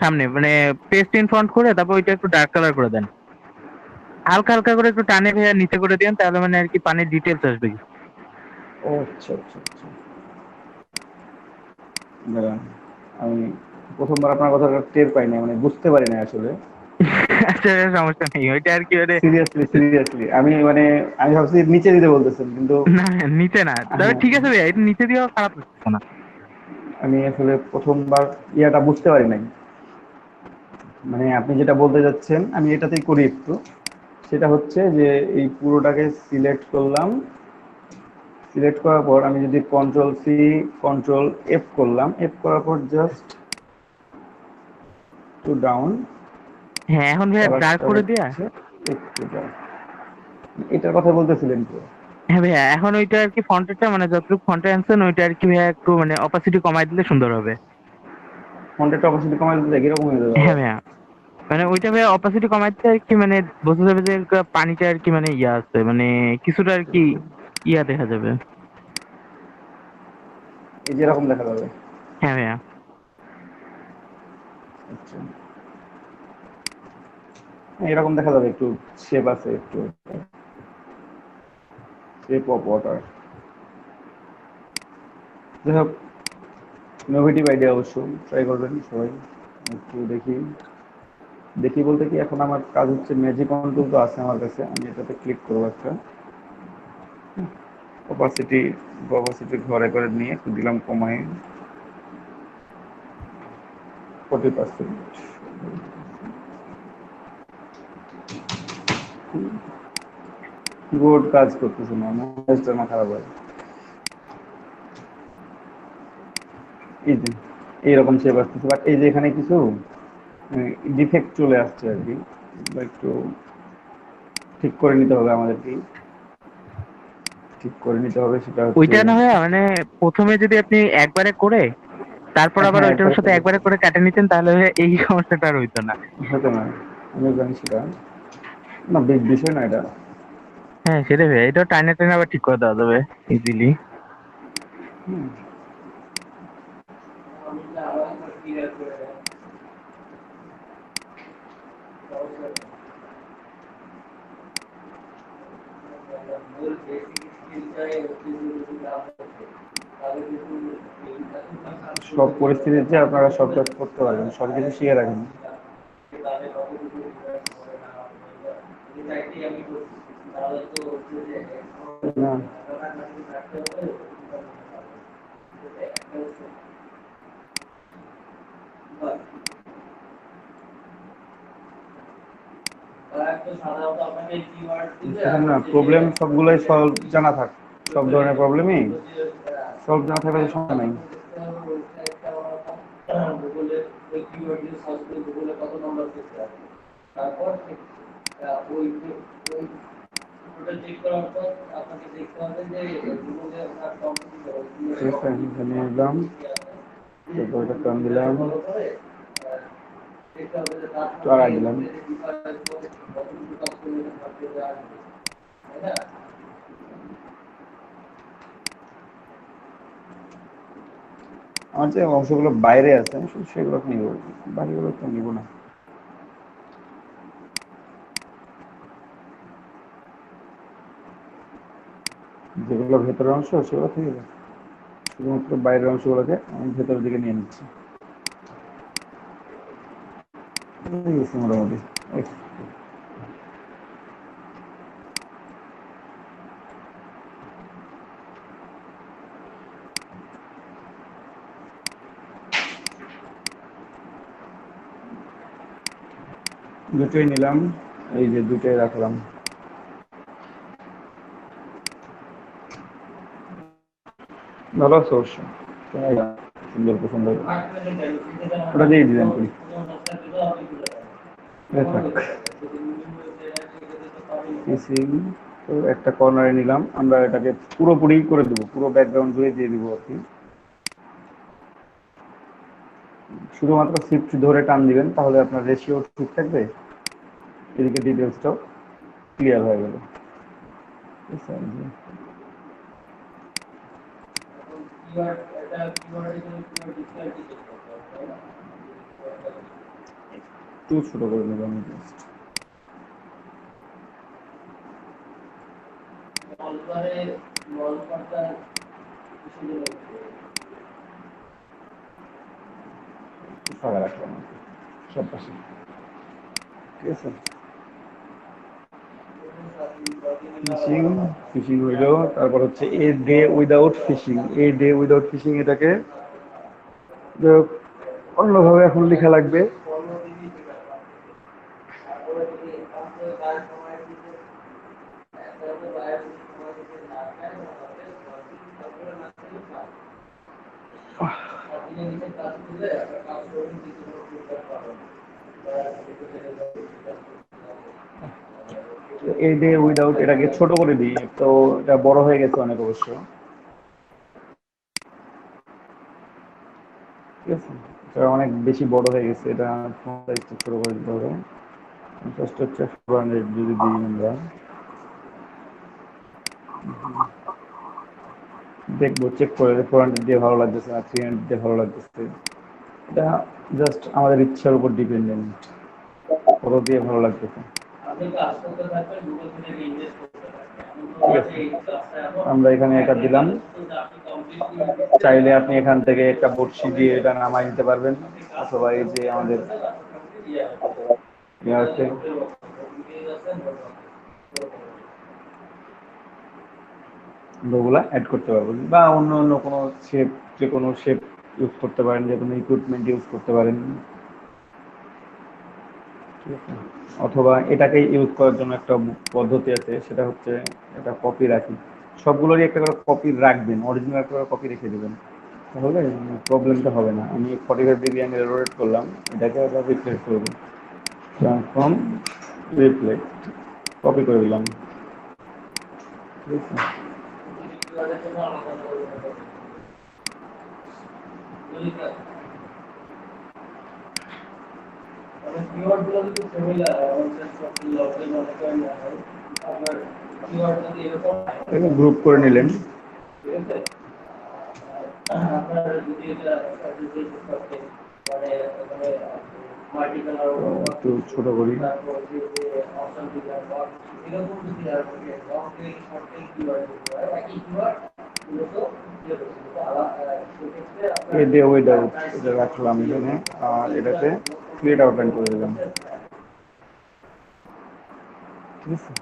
সামনে, মানে পেস্ট ইন ফ্রন্ট করে তারপর ওইটা একটু ডার্ক কালার করে দেন, হালকা হালকা করে একটু টানে ভাইয়া নিচে করে দেন, তাহলে মানে আর কি পানির ডিটেলস আসবে। ও আচ্ছা আচ্ছা আচ্ছা, দাঁড়ান, আমি প্রথমবার আপনার কথাটা টের পাই না, মানে বুঝতে পারি না আসলে। আচ্ছা সমস্যা নেই, ওইটা আর কি মানে সিরিয়াসলি সিরিয়াসলি আমি মানে আমি ভাবছি নিচে দিতে বলতেছেন, কিন্তু না নিচে না, তবে হ্যাঁ, ঠিক আছে ভাইয়া, এটা নিচে দিয়েও খারাপ লাগছে না। আমি আসলে প্রথমবার ইয়াটা বুঝতে পারি নাই। মানে আপনি যেটা বলতে যাচ্ছেন আমি এটাতেই করি একটু, সেটা হচ্ছে যে এই পুরোটাকে সিলেক্ট করলাম, সিলেক্ট করার পর আমি যদি কন্ট্রোল সি কন্ট্রোল এফ করলাম, এফ করার পর জাস্ট টু ডাউন, হ্যাঁ এখন ভাইয়া ডার্ক কালারটা করে দিয়া, হচ্ছে একটু dark। এটার কথা বলতেছিলেন তো? হ্যাঁ ভাইয়া এখন ওইটা আর কি ফন্টেরটা মানে যতটুকু ফন্টে আনছেন ওইটা আর কি ভাইয়া একটু মানে অপাসিটি কমাই দিলে সুন্দর হবে। ফন্টের অপাসিটি কমাই দিতে কিরকম হয়ে যাবে হ্যাঁ আবার? ভাইয়া, মানে ওইটা ভাইয়া অপাসিটি কমাই দিলে আর কি মানে বোঝা যাবে যে পানিটা আর কি মানে ইয়া আছে, মানে কিছুটা আর কি ইয়া দেখা যাবে। এই যে এরকম দেখা যাবে? হ্যাঁ ভাইয়া। আচ্ছা, এরকম দেখা যাবে, একটু শেপ আছে, একটু শেপ অফ ওয়াটার। যাই হোক, ইনোভেটিভ আইডিয়া, অবশ্য ট্রাই করবেন সবাই। একটু দেখি, দেখি বলতে কি এখন আমার কাজ হচ্ছে ম্যাজিক কন্ট্রোল তো আছে আমার কাছে, আমি এটাতে ক্লিক করবো একটা, অপাসিটি অপাসিটি ঘরে করে নিয়ে একটু দিলাম কমাই 40%। কিবোর্ড কাজ করতেছে না, মেজাজটা আমার খারাপ হয়। এই যে এইরকম শেপ আসতেছে, বাট এই যে এখানে কিছু ডিফেক্ট চলে আসছে আর কি, বা একটু ঠিক করে নিতে হবে আমাদেরকে, ঠিক করে নিতে হবে, সেটা হচ্ছে ওইটা না ভাইয়া মানে প্রথমে যদি আপনি একবারে করে তারপর আবার হ্যাঁ ওইটার একবার সাথে একবারে করে কাটে নিতেন তাহলে ভাইয়া এই সমস্যাটা আর হইতো না। হতে না, আমি জানি সেটা না, বিগ বিষয় না এটা। হ্যাঁ সেটাই ভাইয়া, এটা টাইনে টাইনে আবার ঠিক করে দেওয়া যাবে ইজিলি। হুম। সব পরিস্থিতিতে আপনারা সব কাজ করতে পারবেন, সব কিছু শিখে রাখেন। না, দেখেন না, প্রবলেম সবগুলোই সলভ জানা থাক, সব ধরনের প্রবলেমই সলভ জানা থাকলে তো সমস্যা নাই। ঠিক আছে, এখানে এলাম, তারপর এটা টান দিলাম, একটু আড়াই দিলাম। আমার যে অংশগুলো বাইরে আছে আমি শুধু সেগুলোকে নিব, বাকিগুলো তো নিব না। যেগুলো ভেতরের অংশ সেগুলো থেকে যাবে, শুধুমাত্র বাইরের অংশগুলোকে আমি ভেতরের দিকে নিয়ে নিচ্ছি। হয়ে গেছে মোটামুটি। এই, দুটোই নিলাম, এই যে দুটোই রাখলাম। ভালো আছে অবশ্য, সুন্দর পছন্দ হবে। ওটা দিয়ে ডিজাইন করি। এই থাক। ফিসিং তো একটা কর্নারে নিলাম, আমরা এটাকে পুরোপুরি করে দেবো, পুরো ব্যাকগ্রাউন্ড জুড়ে দিয়ে দিব আর কি। শুধুমাত্র শিফট ধরে টান দিবেন, তাহলে আপনার রেশিও ঠিক থাকবে, এদিকে ডিটেলসটাও ক্লিয়ার হয়ে গেল। একটু ছোট করে নেব আমি জাস্ট। ফাঁকা রাখলাম সব পাশে, ঠিক আছে। ফিশিং, ফিশিং হইলো, তারপর হচ্ছে a day without fishing. A day without fishing এটাকে অন্যভাবে এখন লেখা লাগবে। এ ডে উইদাউট এটাকে ছোট করে দিই, তো এটা বড় হয়ে গেছে অনেক অবশ্য, ঠিক আছে। এটা অনেক বেশি বড় হয়ে গেছে, এটা একটু ছোট করে দিতে হবে। জাস্ট হচ্ছে 400 যদি দিই আমরা, দেখবো চেক করে 400 দিয়ে ভালো লাগতেছে না 300 দিয়ে ভালো লাগতেছে। এটা জাস্ট আমাদের ইচ্ছার উপর ডিপেন্ডেন্ট, কত দিয়ে ভালো লাগতেছে। ঠিক আছে, আমরা এখানে এটা দিলাম। চাইলে আপনি এখান থেকে একটা বড়শি দিয়ে এটা নামাই দিতে পারবেন, অথবা এই যে আমাদের আছে ওগুলা অ্যাড করতে পারবেন, বা অন্য অন্য কোনো শেপ, যে কোনো শেপ ইউজ করতে পারেন, যে কোনো ইকুইপমেন্ট ইউজ করতে পারেন, ঠিক আছে। অথবা এটাকে ইউজ করার জন্য একটা পদ্ধতি আছে, সেটা হচ্ছে এটা কপি রাখি, সবগুলোরই একটা করে কপি রাখবেন, অরিজিনাল করে কপি রেখে দেবেন, তাহলে প্রবলেমটা হবে না। আমি 45 ডিগ্রি অ্যাঙ্গেল রোটেট করলাম, এটাকে আবার রিপ্লেস করব, ট্রান্সফর্ম রিপ্লেস, কপি করে দিলাম, ঠিক আছে। গ্রুপ করে নিলেন, একটু ছোট করি। এ ডে উইদাউট এটা রাখলাম এখানে, আর এটাকে ক্রিয়েট আউটলাইন করে দিলাম, ঠিক আছে।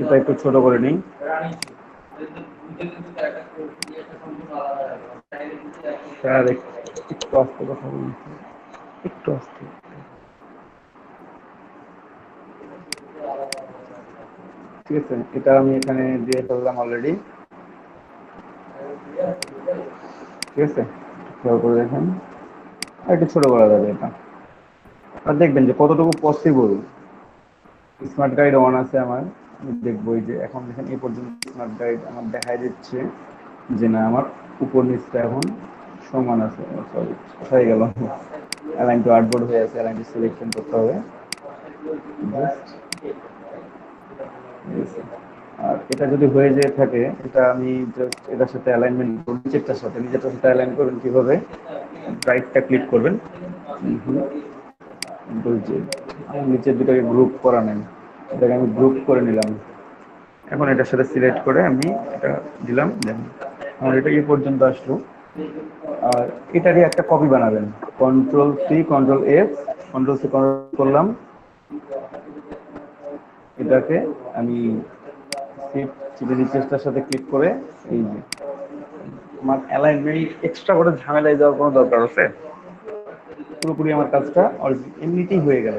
এটা একটু ছোট করে নিই, স্যার একটু আস্তে কথা বলুন, একটু আস্তে। ঠিক আছে, এটা আমি এখানে দিয়ে ফেললাম অলরেডি, ঠিক আছে। খেয়াল করে দেখেন, আর একটু ছোট করা যাবে এটা, আর দেখবেন যে কতটুকু পসিবল। স্মার্ট গাইড অন আছে আমার, আমি দেখবো এই যে এখন দেখেন এই পর্যন্ত স্মার্ট গাইড আমার দেখাই দিচ্ছে যে না আমার উপর নিচটা এখন সমান আছে। সরি, কোথায় গেল, অ্যালাইন টু আর্টবোর্ড হয়ে আছে, অ্যালাইন টু সিলেকশন করতে হবে। আর এটা যদি হয়ে যেয়ে থাকে, এটা আমি জাস্ট এটার সাথে অ্যালাইনমেন্ট করব, নিচেরটার সাথে, নিজেরটার সাথে অ্যালাইন করবেন কিভাবে, রাইটটা ক্লিক করবেন, আমার নিচের দুটাকে গ্রুপ করা নেই, এটাকে আমি গ্রুপ করে নিলাম। এখন এটার সাথে সিলেক্ট করে আমি এটা দিলাম, দেন আমার এটা এই পর্যন্ত আসলো। আর এটারই একটা কপি বানাবেন, control C control F, control C control করলাম, এটাকে আমি চেষ্টার সাথে ক্লিক করে এই যে আমার অ্যালাইনমেন্ট এক্সট্রা করে ঝামেলায় যাওয়ার কোনো দরকার আছে, পুরোপুরি আমার কাজটা এমনিতেই হয়ে গেল।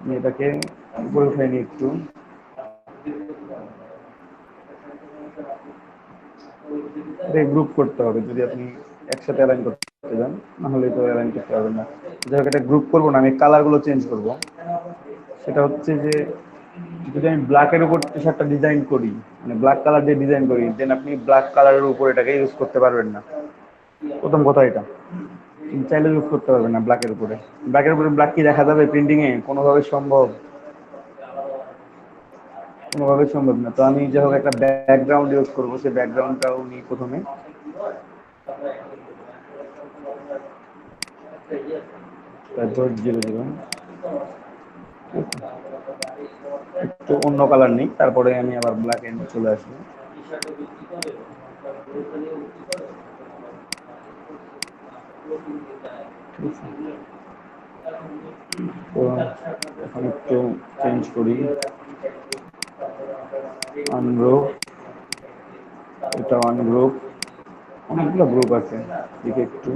আমি এটাকে উপরে উঠে নিই একটু, গ্রুপ করতে হবে যদি আপনি একসাথে অ্যালাইন করতে যান, না হলে তো অ্যালাইন করতে পারবেন না। যাই হোক, এটা গ্রুপ করবো না, আমি কালারগুলো চেঞ্জ করব। সেটা হচ্ছে যে যদি আমি ব্ল্যাকের উপর টি শার্টটা ডিজাইন করি, মানে ব্ল্যাক কালার দিয়ে ডিজাইন করি, দেন আপনি ব্ল্যাক কালারের উপর এটাকে ইউজ করতে পারবেন না, প্রথম কথা এটা। তুমি চাইলে ইউজ করতে পারবে না ব্ল্যাকের উপরে। ব্ল্যাকের উপরে ব্ল্যাক কি দেখা যাবে প্রিন্টিং এ? কোনোভাবে সম্ভব? কোনোভাবে সম্ভব না। তো আমি যাই হোক একটা ব্যাকগ্রাউন্ড ইউজ করবো, সেই ব্যাকগ্রাউন্ডটাও নিই প্রথমে। তারপর 0 0 একটু অন্য কালার নেই, তারপরে আমি আবার ব্ল্যাক এন্ড চলে আসবো। ঠিক আছে, তো এখন একটু চেঞ্জ করি। আনগ্রুপ, এটা আনগ্রুপ, অনেকগুলো গ্রুপ আছে, ঠিক একটু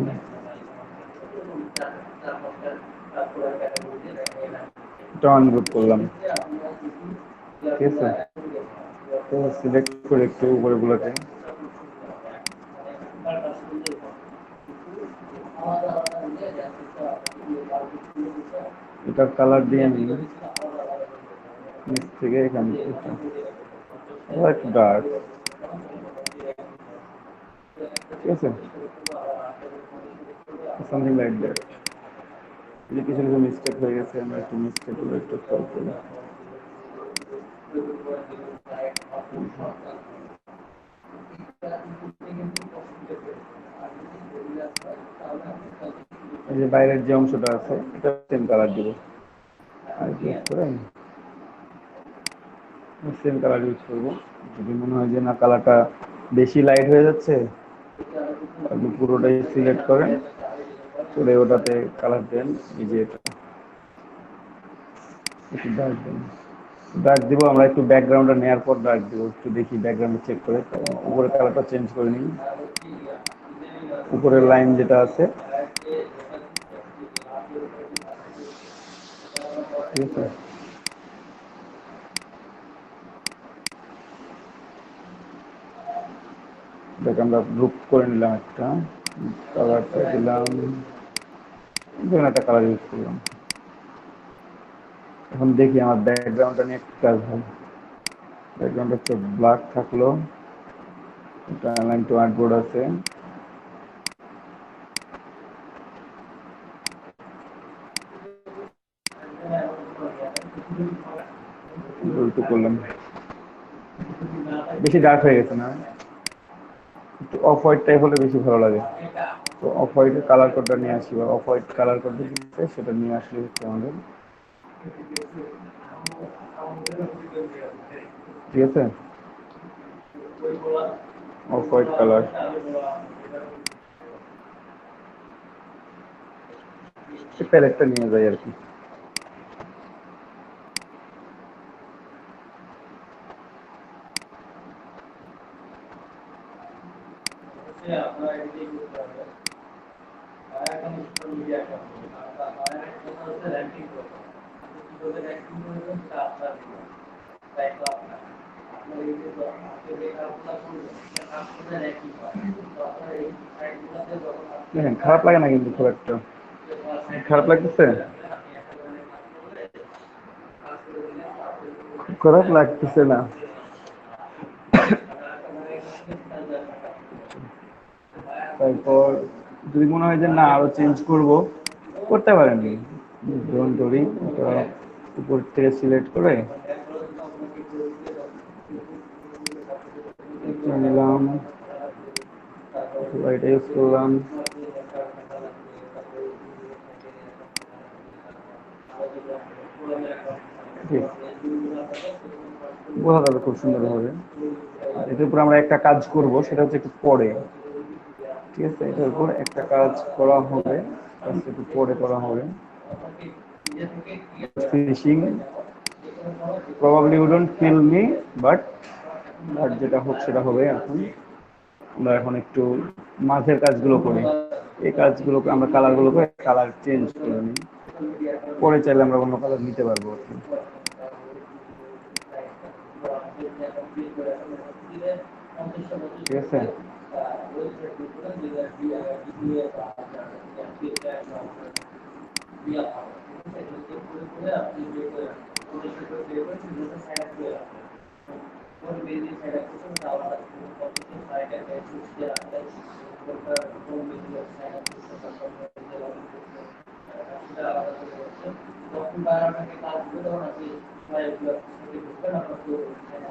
এটা আনগ্রুপ করলাম। ঠিক আছে, তো সিলেক্ট করে একটু উপরে গুলোকে এটার কালার দিয়ে আমি নিচ থেকে এখানে একটু ডার্ক। ঠিক আছে, সামথিং লাইক দ্যাট। যদি কিছু কিছু মিস্টেক হয়ে গেছে, আমরা একটু মিস্টেক গুলো একটু সলভ করি। এই যে বাইরের যে অংশটা আছে এটা সেম কালার দিব, আর ইউজ করে সেম কালার ইউজ করবো। যদি মনে হয় যে না কালারটা বেশি লাইট হয়ে যাচ্ছে, আপনি পুরোটাই সিলেক্ট করেন, করে ওটাতে কালার দেন। এই যে এটা একটু ডার্ক দেন, ডার্ক দিব আমরা। একটু ব্যাকগ্রাউন্ডটা নেওয়ার পর ডার্ক দিব, একটু দেখি ব্যাকগ্রাউন্ড চেক করে। উপরে কালারটা চেঞ্জ করে নিই, উপরের লাইন যেটা আছে। ঠিক আছে, এটাকে আমরা গ্রুপ করে নিলাম, একটা কালারটা দিলাম, ধরুন একটা কালার ইউজ করলাম। এখন দেখি আমার ব্যাকগ্রাউন্ডটা নিয়ে একটু কাজ হয়। ব্যাকগ্রাউন্ড হচ্ছে ব্ল্যাক থাকলো, এটা লাইন টু আর্টবোর্ড আছে। একটু করলাম, বেশি ডার্ক হয়ে গেছে না? একটু অফ হোয়াইট টাইপ হলে বেশি ভালো লাগে। তো অফ হোয়াইটের কালার কোডটা নিয়ে আসি, বা অফ হোয়াইট কালার কোড দিচ্ছে সেটা নিয়ে আসলে হচ্ছে আমাদের। ঠিক আছে, অফ হোয়াইট কালার। প্যালেটটা নিয়ে যাই আর কি। দেখেন খারাপ লাগে না কিন্তু খুব একটা, খারাপ লাগতেছে? খারাপ লাগতেছে না। তারপর যদি মনে হয় যে না আরো চেঞ্জ করব, করতে পারেন। যেমন ধরি এটা উপর থেকে সিলেক্ট করে নিলাম, এটা ইউজ করলাম। ঠিক, বোঝা যাবে খুব সুন্দর হবে। এটার উপর আমরা একটা কাজ করব, সেটা হচ্ছে একটু পরে। ঠিক আছে, এটার উপর একটা কাজ করা হবে, কাজটা একটু পরে করা হবে। Finishing probably we don't feel me, but যেটা হোক সেটা হবে। এখন আমরা এখন একটু মাঝের কাজগুলো করি। এই কাজগুলোকে আমরা কালারগুলোকে কালার চেঞ্জ করে নিই, পরে চাইলে আমরা অন্য কালার নিতে পারবো আর কি। ঠিক আছে,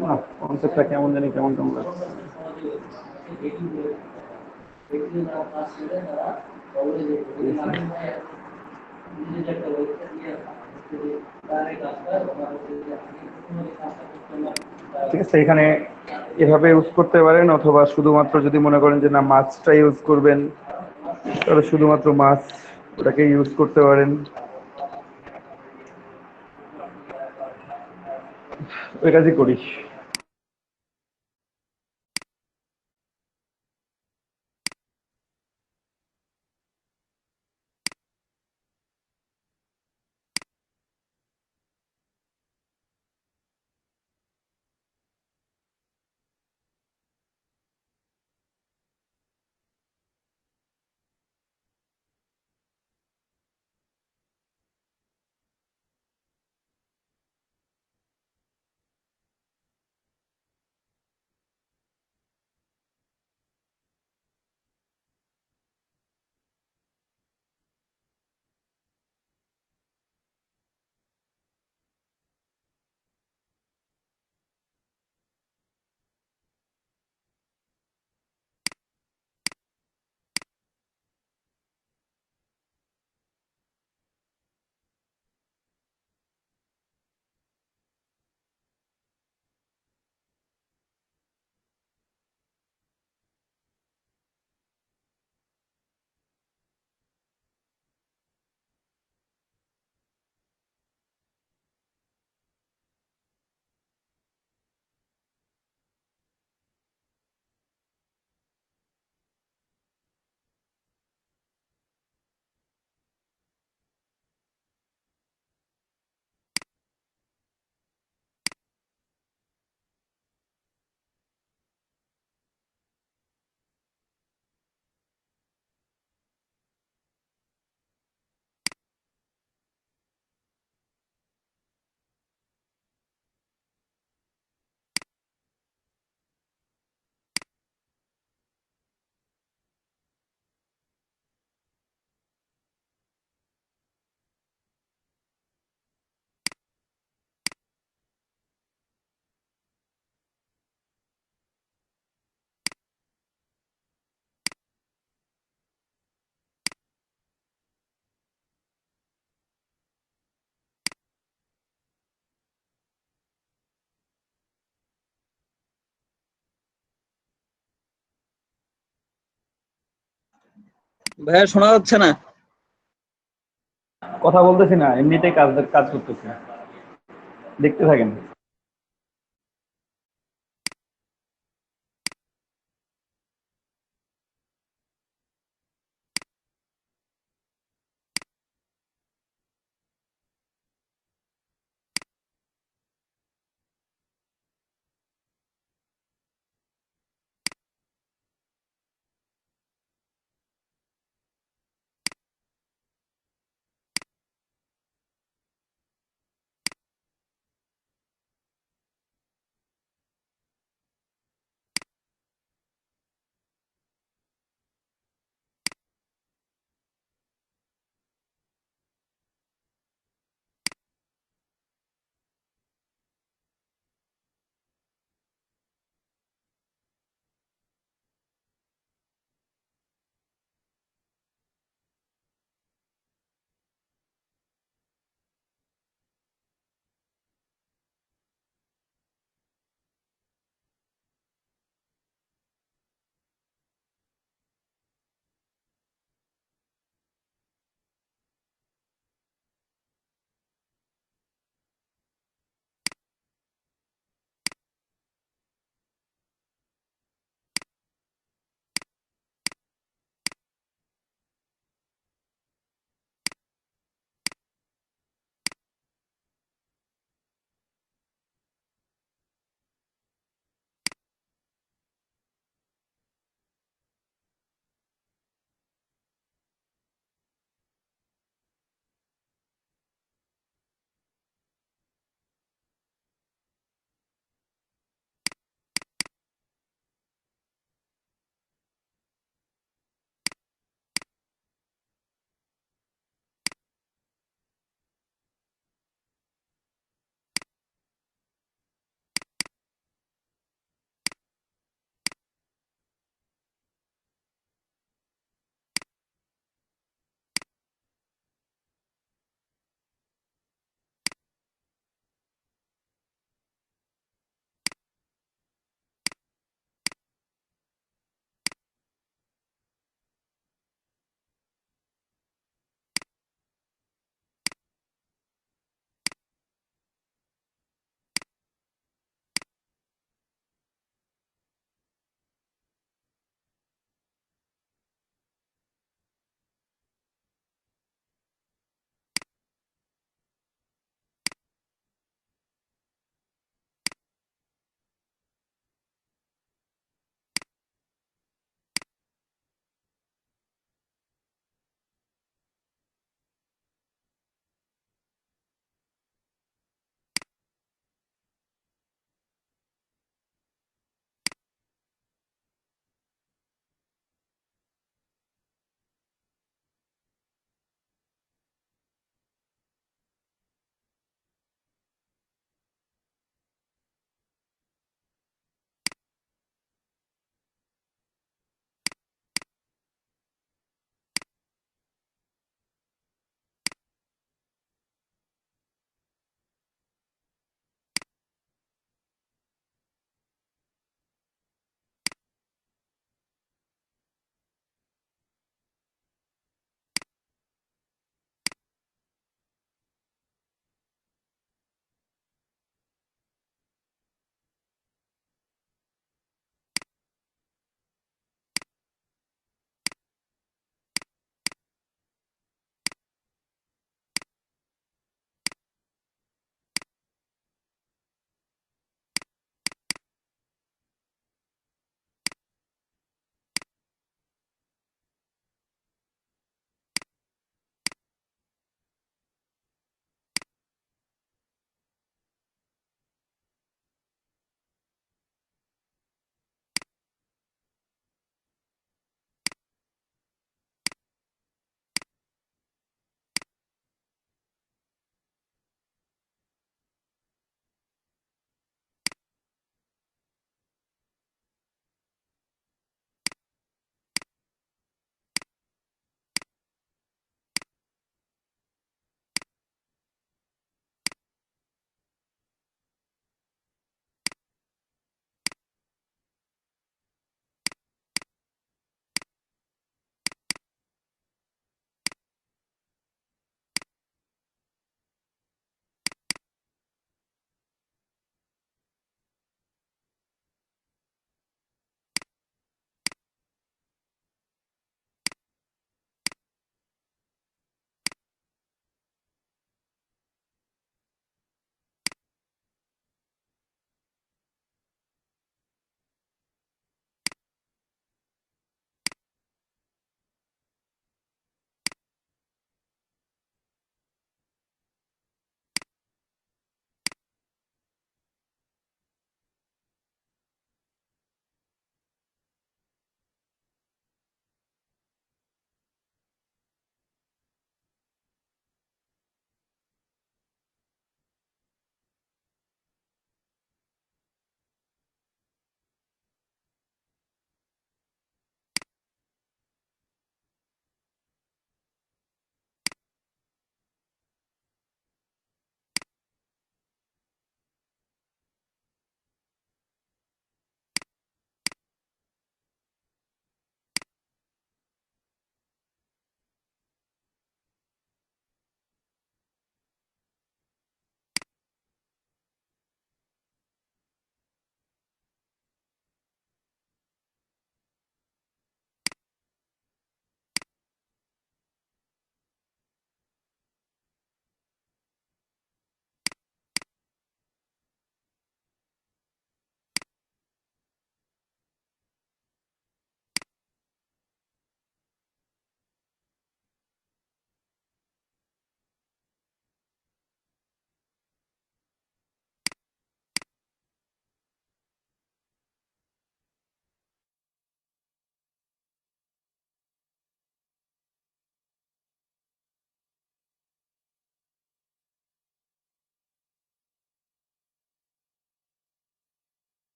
না, কনসেপ্টটা কেমন জানি কেমন কেমন লাগছে। ঠিক আছে, এখানে এভাবে ইউজ করতে পারেন, অথবা শুধুমাত্র যদি মনে করেন যে না মাছটা ইউজ করবেন, তাহলে শুধুমাত্র মাছ ওটাকে ইউজ করতে পারেন। ওই কাজই করি। ভাইয়া শোনা যাচ্ছে না? কথা বলতেছি না, এমনিতেই কাজ কাজ করতেছি, দেখতে থাকেন।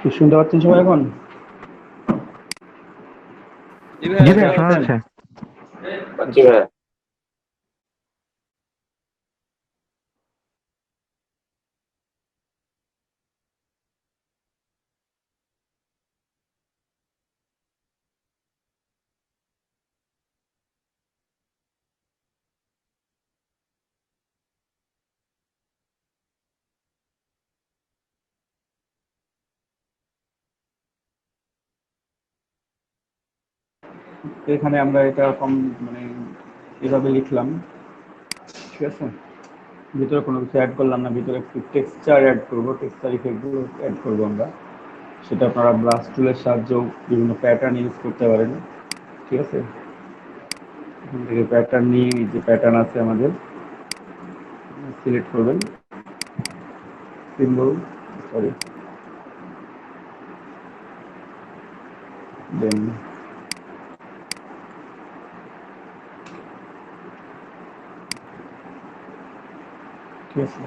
কি শুনতে পাচ্ছেন সবাই এখন? জি জি ভাইয়া ভাইয়া শোনা শোনা যাচ্ছে? যাচ্ছে। এখানে আমরা এটা মানে এভাবে লিখলাম, ঠিক আছে? ভিতরে কোনো কিছু অ্যাড করলাম না, ভিতরে একটু টেক্সচার অ্যাড করবো, টেক্সচার ইফেক্টগুলো অ্যাড করবো আমরা। সেটা আপনারা ব্রাশ টুলের সাহায্যেও বিভিন্ন প্যাটার্ন ইউজ করতে পারেন, ঠিক আছে? এখান থেকে প্যাটার্ন নিয়ে যে প্যাটার্ন আছে আমাদের সিলেক্ট করবেন, সিম্বল, সরি, দেন ঠিক আছে,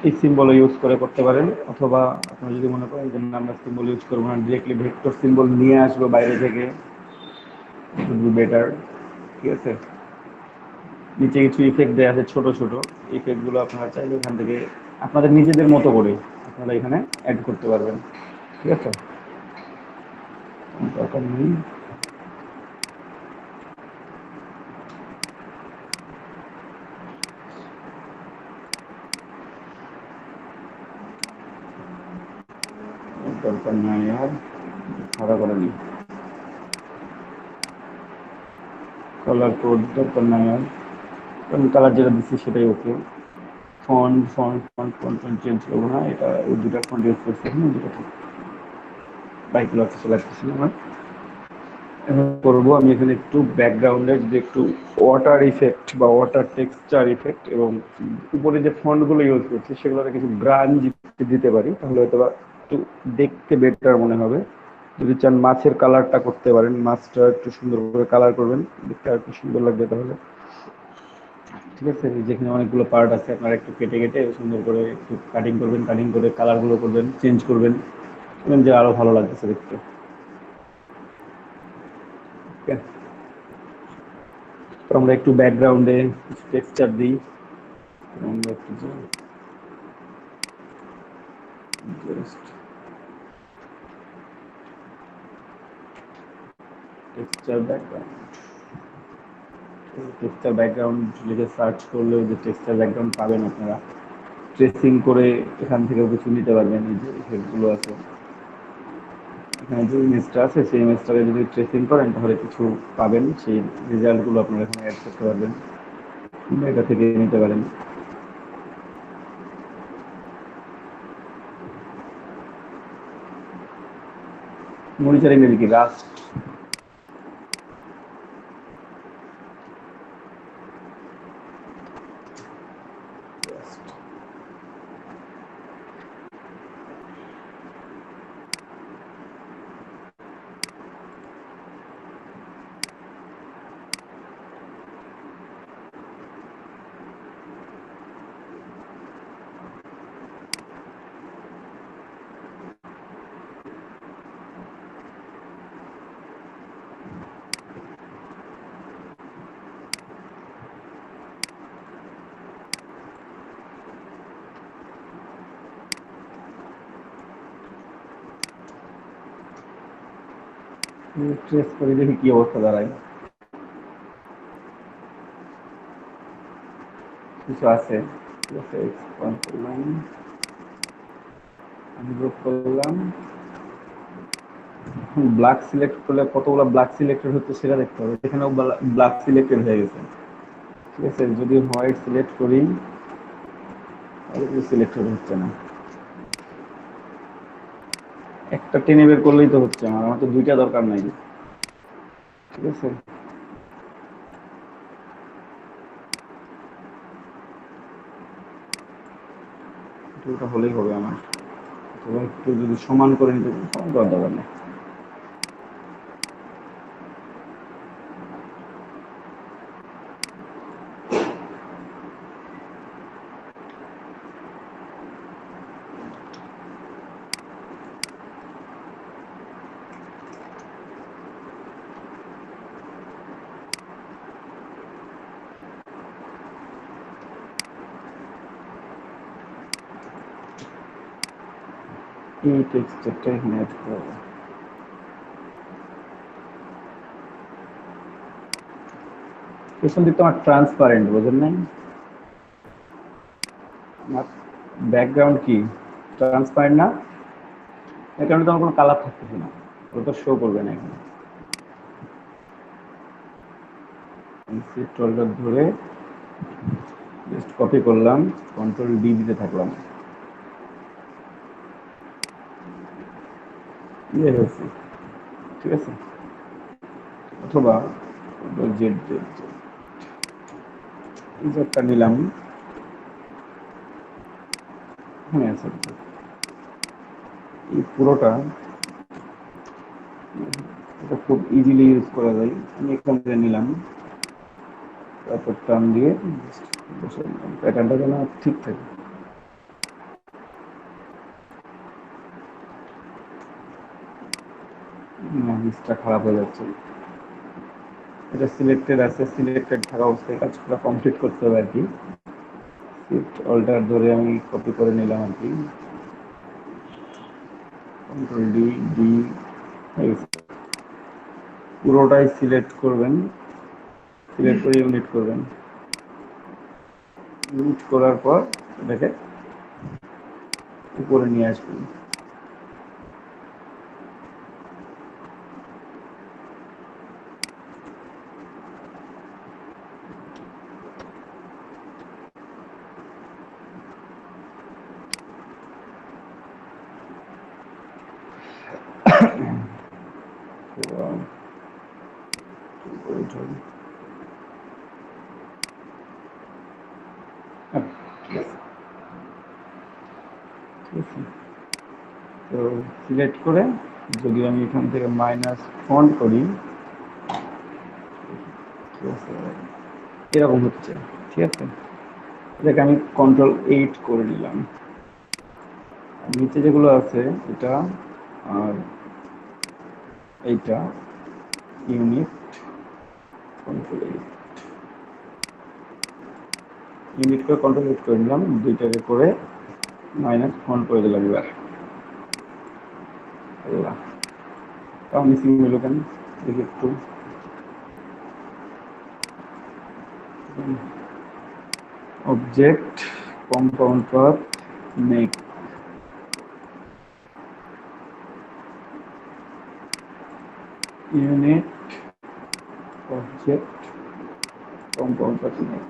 এই সিম্বল ইউজ করে করতে পারেন। অথবা আপনারা যদি মনে করেন যে আমরা সিম্বল ইউজ করবো না, ডিরেক্টলি ভেক্টর সিম্বল নিয়ে আসবো বাইরে থেকে, বেটার, ঠিক আছে? নিচে কিছু ইফেক্ট দেওয়া আছে ছোট ছোট, ইফেক্টগুলো আপনারা চাইলে এখান থেকে আপনাদের নিজেদের মতো করে আপনারা এখানে অ্যাড করতে পারবেন, ঠিক আছে? দরকার নেই। দরকার নাই আর সাদা করে নিই, কালার কোড দরকার নাই আর, কারণ কালার যেটা দিচ্ছি সেটাই okay. Font font font font change করবো না, এটা ওই দুটা ফন্ট ইউজ করছি, এখানে দুটো বাইকগুলো আছে লাগতেছে আমার। এখন করবো আমি এখানে একটু ব্যাকগ্রাউন্ডে যদি একটু ওয়াটার ইফেক্ট বা ওয়াটার টেক্সচার ইফেক্ট এবং উপরে যে ফন্টগুলো ইউজ করছি সেগুলোতে কিছু গ্রান দিতে পারি, তাহলে হয়তো একটু দেখতে বেটার মনে হবে। যদি চান মাছের কালারটা করতে পারেন, মাছটা একটু সুন্দর করে কালার করবেন, দেখতে আর একটু সুন্দর লাগবে তাহলে, ঠিক আছে? যেখানে অনেকগুলো পার্ট আছে আপনারা একটু কেটে কেটে সুন্দর করে একটু কাটিং করবেন, কাটিং করে কালারগুলো করবেন, চেঞ্জ করবেন, যে আরো ভালো লাগতেছে দেখতে। ওকে, তো আমরা একটু ব্যাকগ্রাউন্ডে টেক্সচার দিই, আমরা একটু just texture background, texture background লিখে সার্চ করলেও যে টেক্সচার ব্যাকগ্রাউন্ড পাবেন আপনারা। ট্রেসিং করে এখান থেকেও কিছু নিতে পারবেন, এই যে ইফেক্টগুলো আছে এখানে, যে ইমেজটা আছে সেই ইমেজটাকে যদি ট্রেসিং করেন তাহলে কিছু পাবেন, সেই রেজাল্টগুলো আপনারা এখানে অ্যাড করতে পারবেন, এটা থেকে নিতে পারেন। মনিটর ইমেজ কি রাস্ট, ট্রেস করে দেখি কি অবস্থা দাঁড়ায়। কিছু আছে, ঠিক আছে, এক্সপান্ড করলাম, আনগ্রুপ করলাম, এখন ব্ল্যাক সিলেক্ট করলে কতগুলো ব্ল্যাক সিলেক্টেড হচ্ছে সেটা দেখতে হবে, এখানেও ব্ল্যাক সিলেক্টেড হয়ে গেছে, ঠিক আছে? যদি হোয়াইট সিলেক্ট করি তাহলে সিলেক্টেড হচ্ছে না, একটা টেনে বের করলেই তো হচ্ছে, আমার তো দুইটা দরকার নাই, ঠিক আছে? দুটো হলেই হবে আমার, এবং একটু যদি সমান করে নিতে চাই, সমান করার দরকার নেই। এই টেক্সচারটা এখানে অ্যাড করব। পেছন দিকটা আমার ট্রান্সপারেন্ট, বোঝেন নাই? আমার ব্যাকগ্রাউন্ড কি ট্রান্সপারেন্ট না? এর কারণে তো আমার কোনো কালার থাকতেছে না, ওটা তো শো করবে না এখানে। টলটা ধরে জাস্ট কপি করলাম, কন্ট্রোল ডি দিতে থাকলাম, ইয়ে হয়েছে, ঠিক আছে। অথবা জেড জেড জেডটা নিলাম, হ্যাঁ আছে, এই পুরোটা এটা খুব ইজিলি ইউজ করা যায়। আমি এখানে নিলাম, তারপর টান দিয়ে বসে নিলাম, প্যাটার্নটা যেন ঠিক থাকে। জিনিসটা খারাপ হয়ে যাচ্ছে, এটা সিলেক্টেড আছে, সিলেক্টেড থাকা অবস্থায় কাজ করা কমপ্লিট করতে হবে আর কি। শিফট অল্টার ধরে আমি কপি করে নিলাম আর কি, কন্ট্রোল ডি ডি, পুরোটাই সিলেক্ট করবেন, সিলেক্ট করে ইউনিট করবেন, ইউনিট করার পর এটাকে উপরে নিয়ে আসবেন। তো সিলেক্ট করে যদি আমি এখান থেকে মাইনাস ফন্ট করি, এরকম হচ্ছে, ঠিক আছে। এটাকে আমি কন্ট্রোল 8 করে নিলাম। নিচে যেগুলো আছে এটা আর এইটা ইউনিট, কন্ট্রোল 8 ইউনিট করে কন্ট্রোল 8 করে নিলাম, দুইটাকে করে মাইনাস ফন্ট করে দিলাম। এবার আল্লাহ, তাও মিসিং হলো কেন দেখি একটু। Object compound path make, unit object compound path make.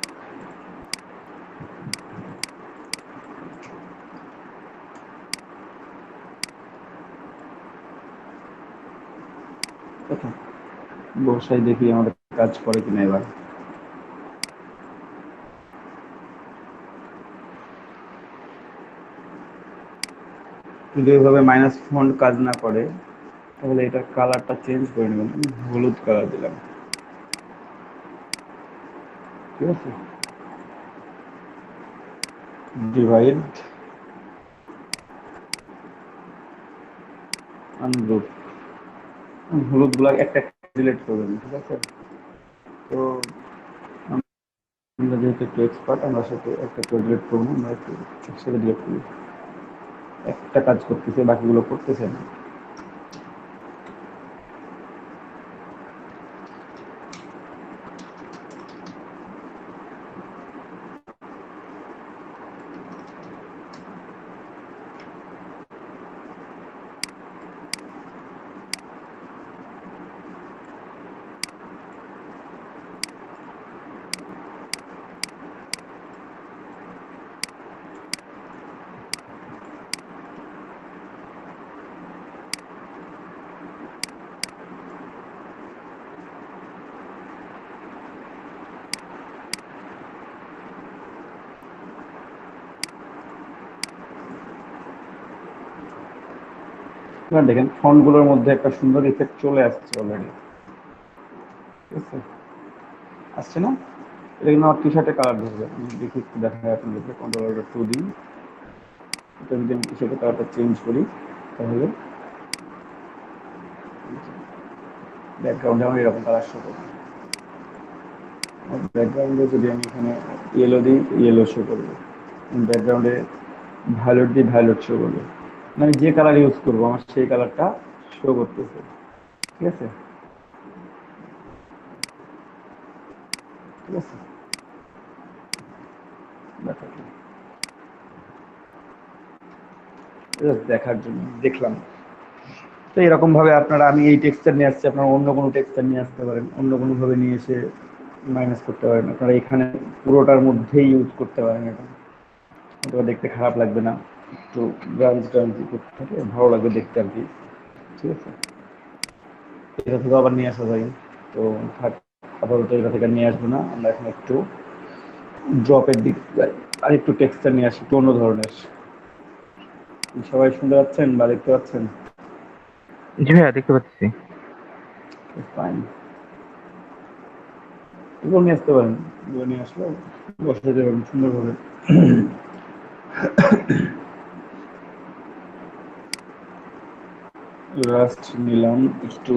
বসাই দেখি আমাদের কাজ করে কিনা। এবার যদি এইভাবে মাইনাস ফন্ট কাজ না করে তাহলে এটার কালারটা চেঞ্জ করে নেবেন। হলুদ কালার দিলাম, ঠিক আছে। ডিভাইড আনগ্রুপ, হলুদ গুলা একটা ডিলিট করবেন, ঠিক আছে। তো আমরা যেহেতু একটু এক্সপার্ট, আমরা সাথে একটা ডিলিট করবো, আমরা একটু একসাথে ডিলিট করি। একটা কাজ করতেছে, বাকিগুলো করতেছে না। এবার দেখেন ফন্টগুলোর মধ্যে একটা সুন্দর ইফেক্ট চলে আসছে অলরেডি, ঠিক আছে। আসছে না? এটা কিন্তু আমার টি শার্টে কালার ধরবে, আমি দেখি একটু দেখা যায় আপনাদেরকে। কন্ট্রোল অল্টার 2 দিই, এটা যদি আমি টি শার্টের কালারটা চেঞ্জ করি তাহলে ব্যাকগ্রাউন্ডে আমার এরকম কালার শো করবে। ব্যাকগ্রাউন্ডে যদি আমি এখানে ইয়েলো দিই, ইয়েলো শো করবে। ব্যাকগ্রাউন্ডে ভায়োলেট দিই, ভায়োলেট শো করবে। আমি যে কালার ইউজ করবো আমার সেই কালারটা শো করতেছে, ঠিক আছে? ঠিক আছে, ব্যাপারটা just দেখার জন্য দেখলাম। তো এরকম ভাবে আপনারা, আমি এই টেক্সচার নিয়ে আসছি, আপনারা অন্য কোনো টেক্সচার নিয়ে আসতে পারেন, অন্য কোনো ভাবে নিয়ে এসে মাইনাস করতে পারেন। আপনারা এখানে পুরোটার মধ্যেই ইউজ করতে পারেন, এটা অথবা দেখতে খারাপ লাগবে না, একটু ব্রাঞ্চ ট্রাঞ্চি করতে থাকে ভালো লাগবে দেখতে আর কি, ঠিক আছে? এটা থেকে আবার নিয়ে আসা যায়, তো থাক, আপাতত এটা থেকে নিয়ে আসবো না, আমরা এখন একটু ড্রপের দিক যাই, আর একটু টেক্সচার নিয়ে আসি, একটু অন্য ধরনের। সবাই শুনতে পাচ্ছেন বা দেখতে পাচ্ছেন? জি ভাইয়া, দেখতে পাচ্ছি। ফাইন, এগুলো নিয়ে আসতে পারেন, এগুলো নিয়ে আসলে বসাতে পারেন সুন্দরভাবে। রাস্ট নিলাম একটু,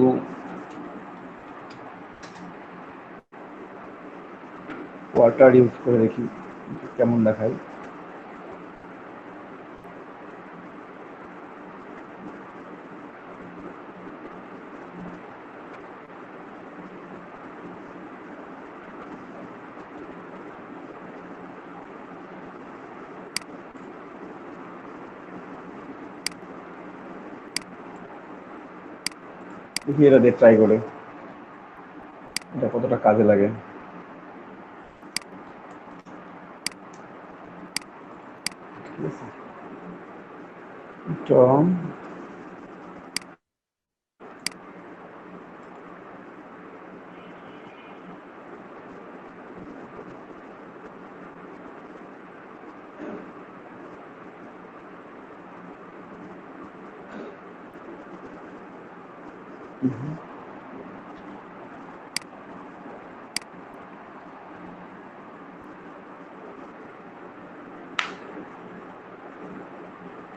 ওয়াটার ইউজ করে দেখি কেমন দেখায়। দেখি এটা দিয়ে ট্রাই করে এটা কতটা কাজে লাগে। ঠিক আছে, তো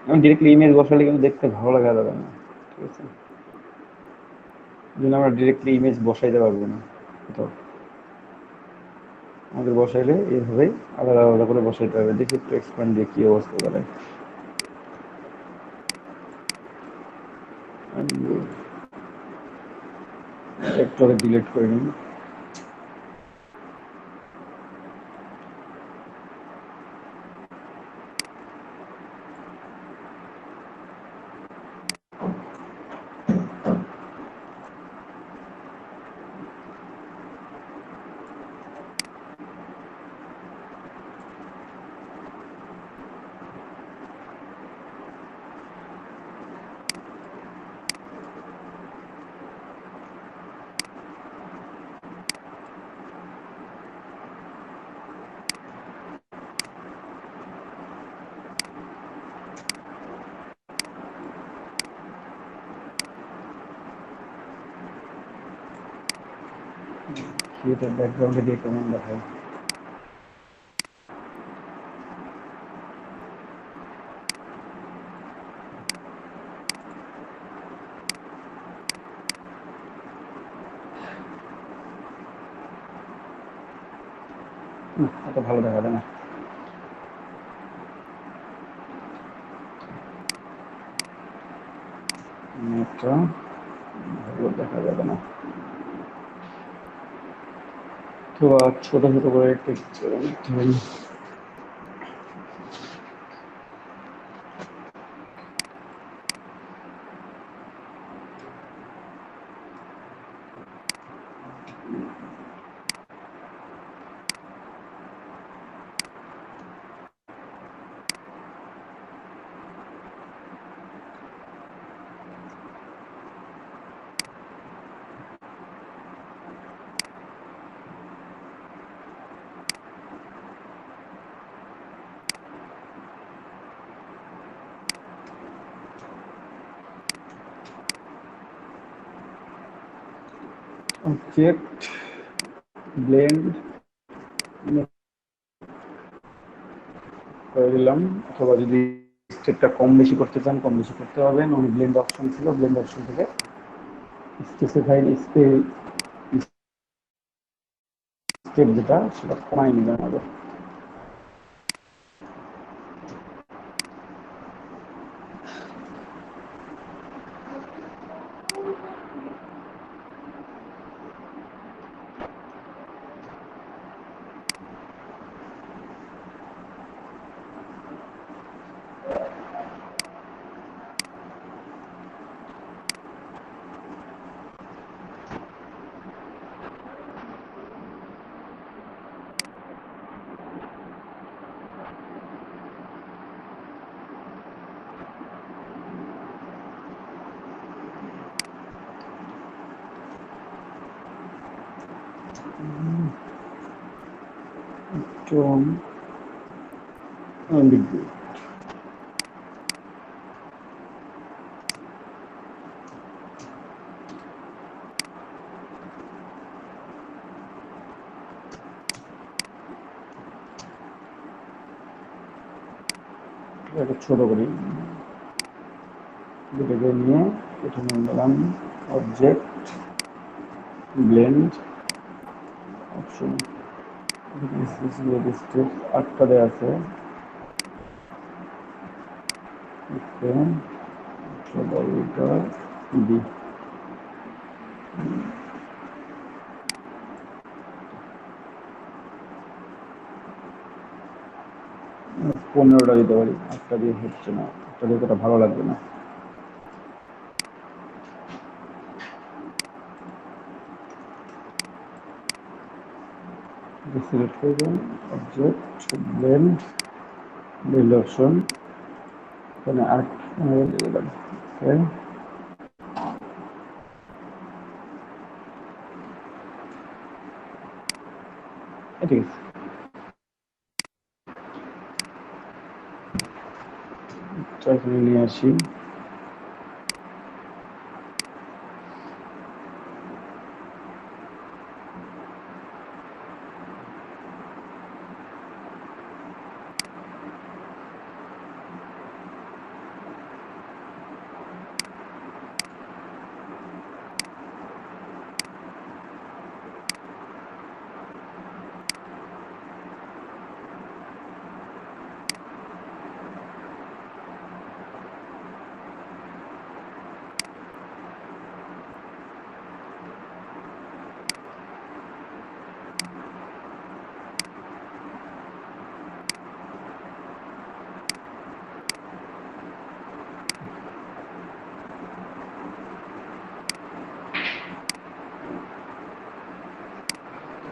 আমি ডিরেক্টলি ইমেজ বসালে কিন্তু দেখতে ভালো লাগা যাবে না, ঠিক আছে? এই জন্য আমরা ডিরেক্টলি ইমেজ বসাইতে পারবো না, তো আমাদের বসাইলে এইভাবেই আলাদা আলাদা করে বসাইতে হবে। দেখি একটু এক্সপ্যান্ড দিয়ে কি অবস্থা দাঁড়ায়। একটু আগে ডিলিট করে নিন। এটা ব্যাকগ্রাউন্ডে দিয়ে কেমন দেখায়। এত ভালো দেখা যায় না, এটা ভালো দেখা যাবে না, তো ছোট ছোট করে টেক্সচার নিতে হবে। অবজেক্ট ব্লেন্ড করে দিলাম, অথবা যদি স্টেপটা কম বেশি করতে চান কম বেশি করতে পারবেন। ওই ব্লেন্ড অপশন ছিল, ব্লেন্ড অপশন থেকে স্পেসিফাইড স্টেপ যেটা সেটা কমাই নিলাম আগে। tone ambiguous. এটা ছোট করি, দুটোকে নিয়ে এখানে দিলাম অবজেক্ট ব্লেন্ড অপশন, স্টেপ 8টা দেওয়া আছে। বি 15টা দিতে পারি, 8টা দিয়ে হচ্ছে না, 8টা দিয়ে তো ভালো লাগবে না। সিলেক্ট করবেন অবজেক্ট ব্লেন্ড ব্লেন্ড অপশন, এখানে 8 দিয়ে দিলাম। ওকে, ঠিক আছে। এখানে নিয়ে আসি,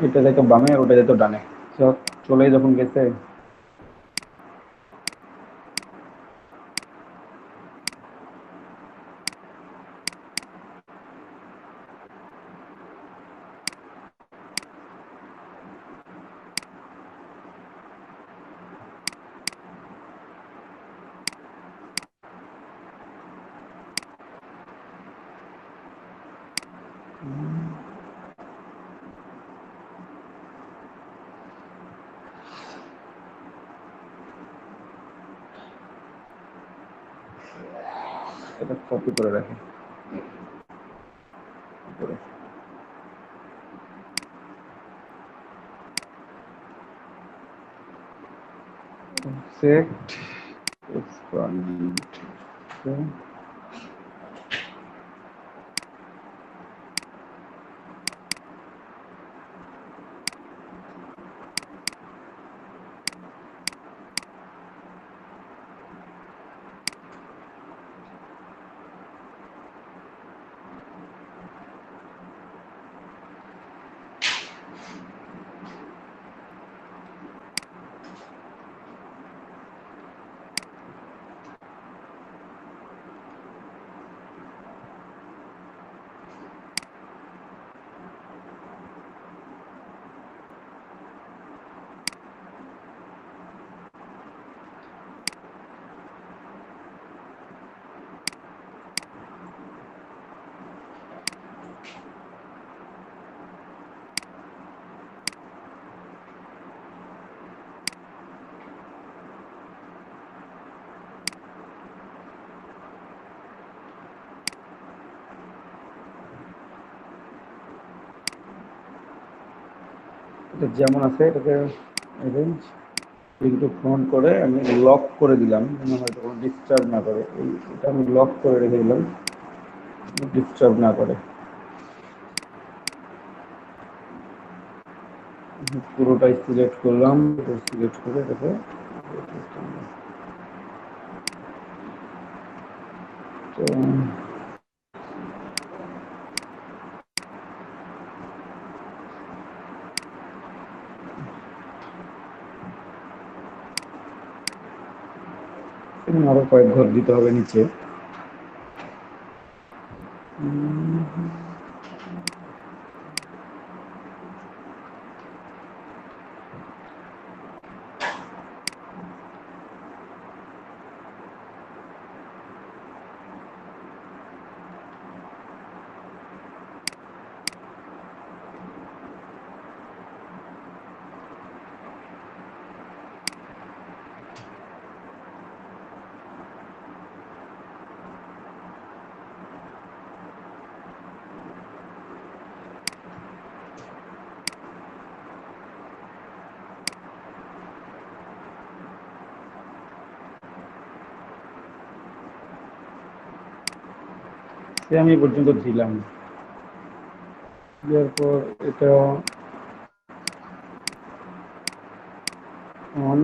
এটা দেখো বামে, ওটা যেত ডানে, চলে যখন গেছে এটা কপি করে রাখি উপরে। Object expand, okay. এটা যেমন আছে এটাকে অ্যারেঞ্জ একটু ফ্রন্ট করে আমি লক করে দিলাম, হয়তো কোনো ডিস্টার্ব না করে। এটা আমি লক করে রেখে দিলাম, ডিস্টার্ব না করে। পুরোটাই সিলেক্ট করলাম, সিলেক্ট করে এটাকে তো আরো কয়েক ঘর দিতে হবে নিচে। সে আমি এ পর্যন্ত দিলাম, দেওয়ার পর এটা অন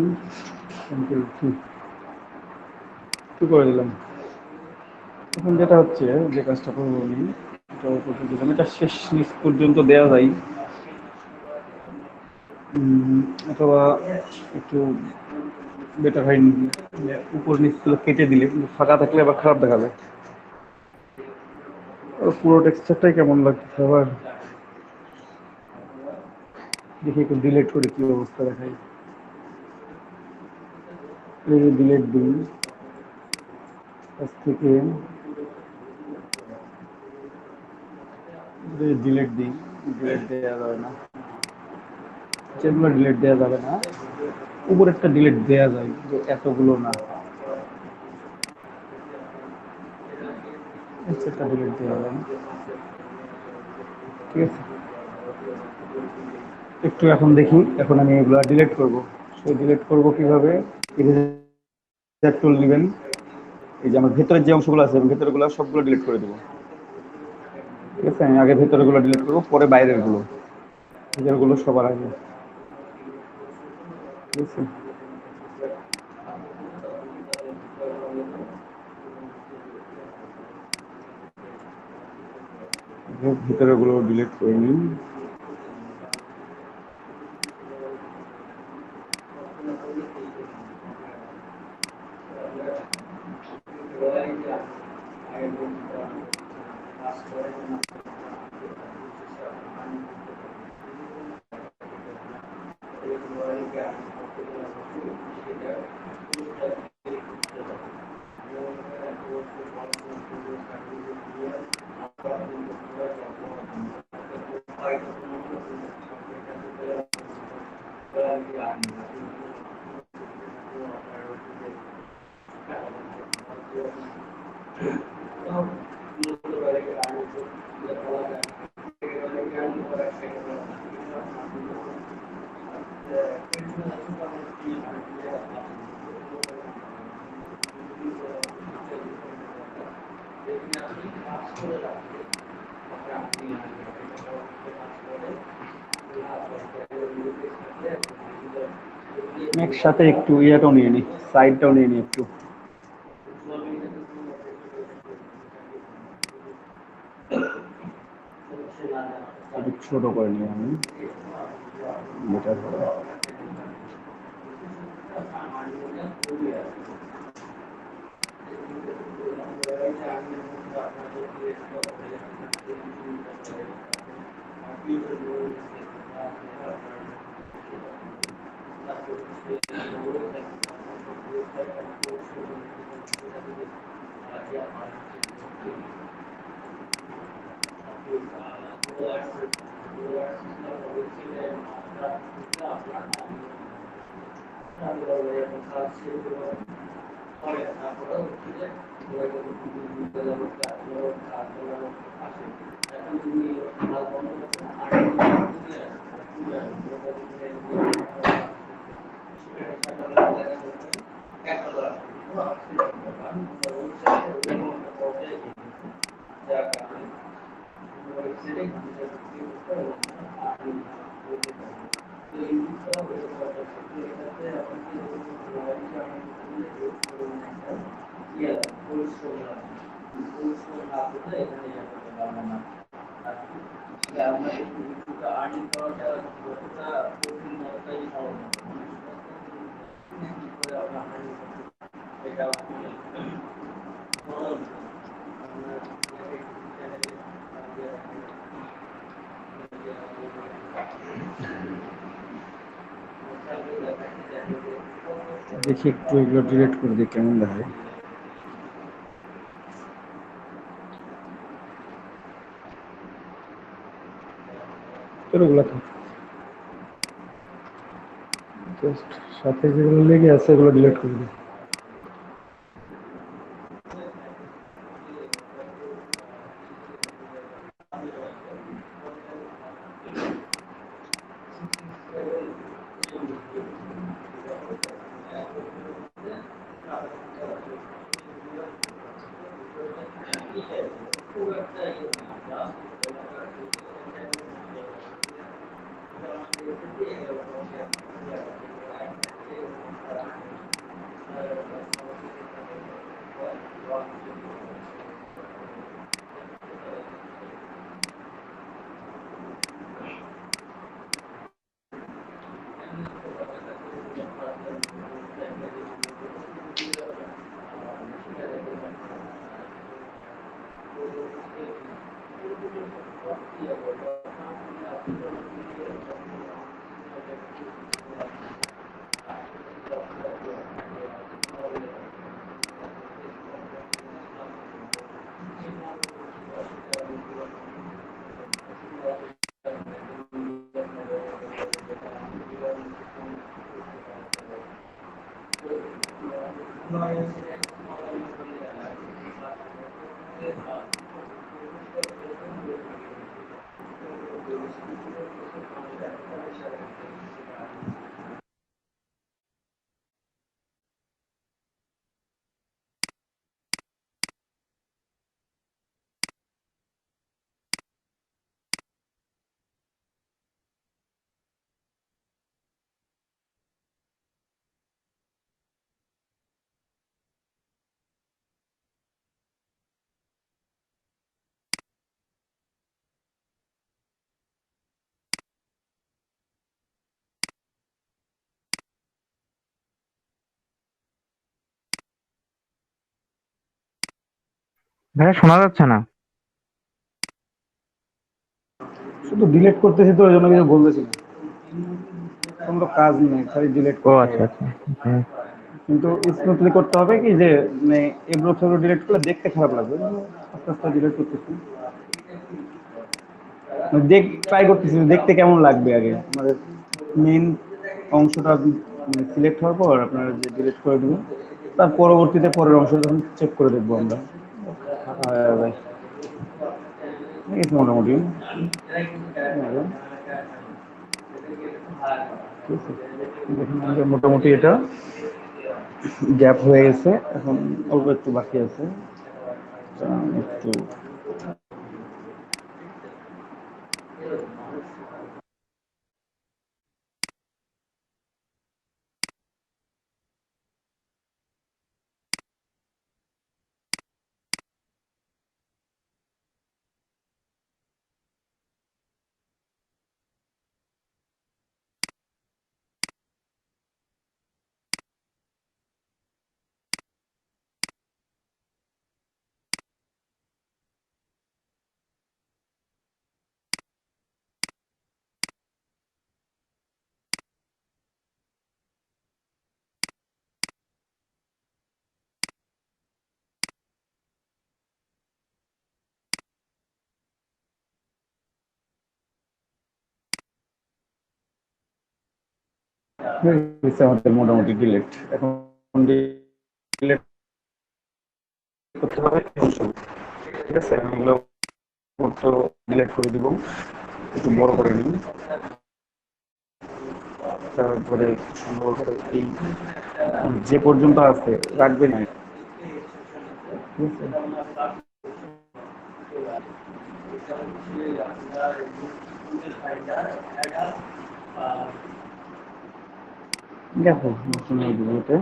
কি করে দিলাম। এখন যেটা হচ্ছে, যে কাজটা করবো আমি, এটা ওপর থেকে দিলাম, এটা শেষ নিচ পর্যন্ত দেওয়া যায়, অথবা একটু বেটার হয় উপর নিচগুলো কেটে দিলে, কিন্তু ফাঁকা থাকলে আবার খারাপ দেখাবে। পুরো টেক্সচারটাই কেমন লাগছে আবার, দেখি একটু ডিলিট করে কি অবস্থা দেখাই। ডিলিট দিই কাছ থেকে, ডিলিট দিই, ডিলিট দেওয়া যাবে না, যেগুলো ডিলিট দেওয়া যাবে না উপর একটা ডিলিট দেওয়া যায়, যে এতগুলো না, একটা ডিলিট দেওয়া যায়। ঠিক আছে, একটু এখন দেখি, এখন আমি এগুলো ডিলিট করব। সো ডিলিট করব কিভাবে, ইরেজার টুল নেবেন, এই যে আমার ভেতরের যে অংশগুলো আছে ভেতরেগুলো সবগুলো ডিলিট করে দেবো। ঠিক আছে, আমি আগে ভেতরেগুলো ডিলিট করবো, পরে বাইরের গুলো, ভেতরগুলো সবার আগে। ঠিক আছে, ভিতরেগুলো ডিলিট করে নিন। একসাথে একটু ইয়েটাও নিয়ে নিই, সাইডটাও নিয়ে নিই একটু, একটু ছোট করে নিই আমি, বেটার হবে। দেখি একটু এগুলো ডিলিট করে দিই, কেমন দেখায়। ওগুলো জাস্ট সাথে যেগুলো লেগে আছে এগুলো ডিলিট করে দিই। ভাইয়া শোনা যাচ্ছে না। শুধু ডিলিট করতেছি তো ওই জন্য কিছু বলতেছি না। কোনো তো কাজ নেই, খালি ডিলিট ও করতে আচ্ছা হবে। আচ্ছা। হ্যাঁ। কিন্তু স্মুথলি করতে হবে কি যে মানে এগুলো সব ডিলিট করলে দেখতে খারাপ লাগবে, এই জন্য আস্তে আস্তে ডিলিট করতেছি। দেখ, ট্রাই করতেছি যে দেখতে কেমন লাগবে আগে আমাদের মেইন অংশটা সিলেক্ট হওয়ার পর আপনারা যে ডিলিট করে দেবেন, তার পরবর্তীতে পরের অংশ যখন চেক করে দেখবো আমরা। ঠিক আছে মোটামুটি। ঠিক আছে, দেখুন আমাদের মোটামুটি এটা গ্যাপ হয়ে গেছে, এখন অল্প একটু বাকি আছে। একটু হয়ে গেছে আমাদের মোটামুটি ডিলেট। এখন ডিলেট করতে হবে অংশ। ঠিক আছে, আমি এগুলো ডিলেট করে দিব, একটু বড় করে নিই। তারপরে সুন্দর করে এই যে পর্যন্ত আছে রাখবেন না। ঠিক আছে, দেখো ভিডিওতে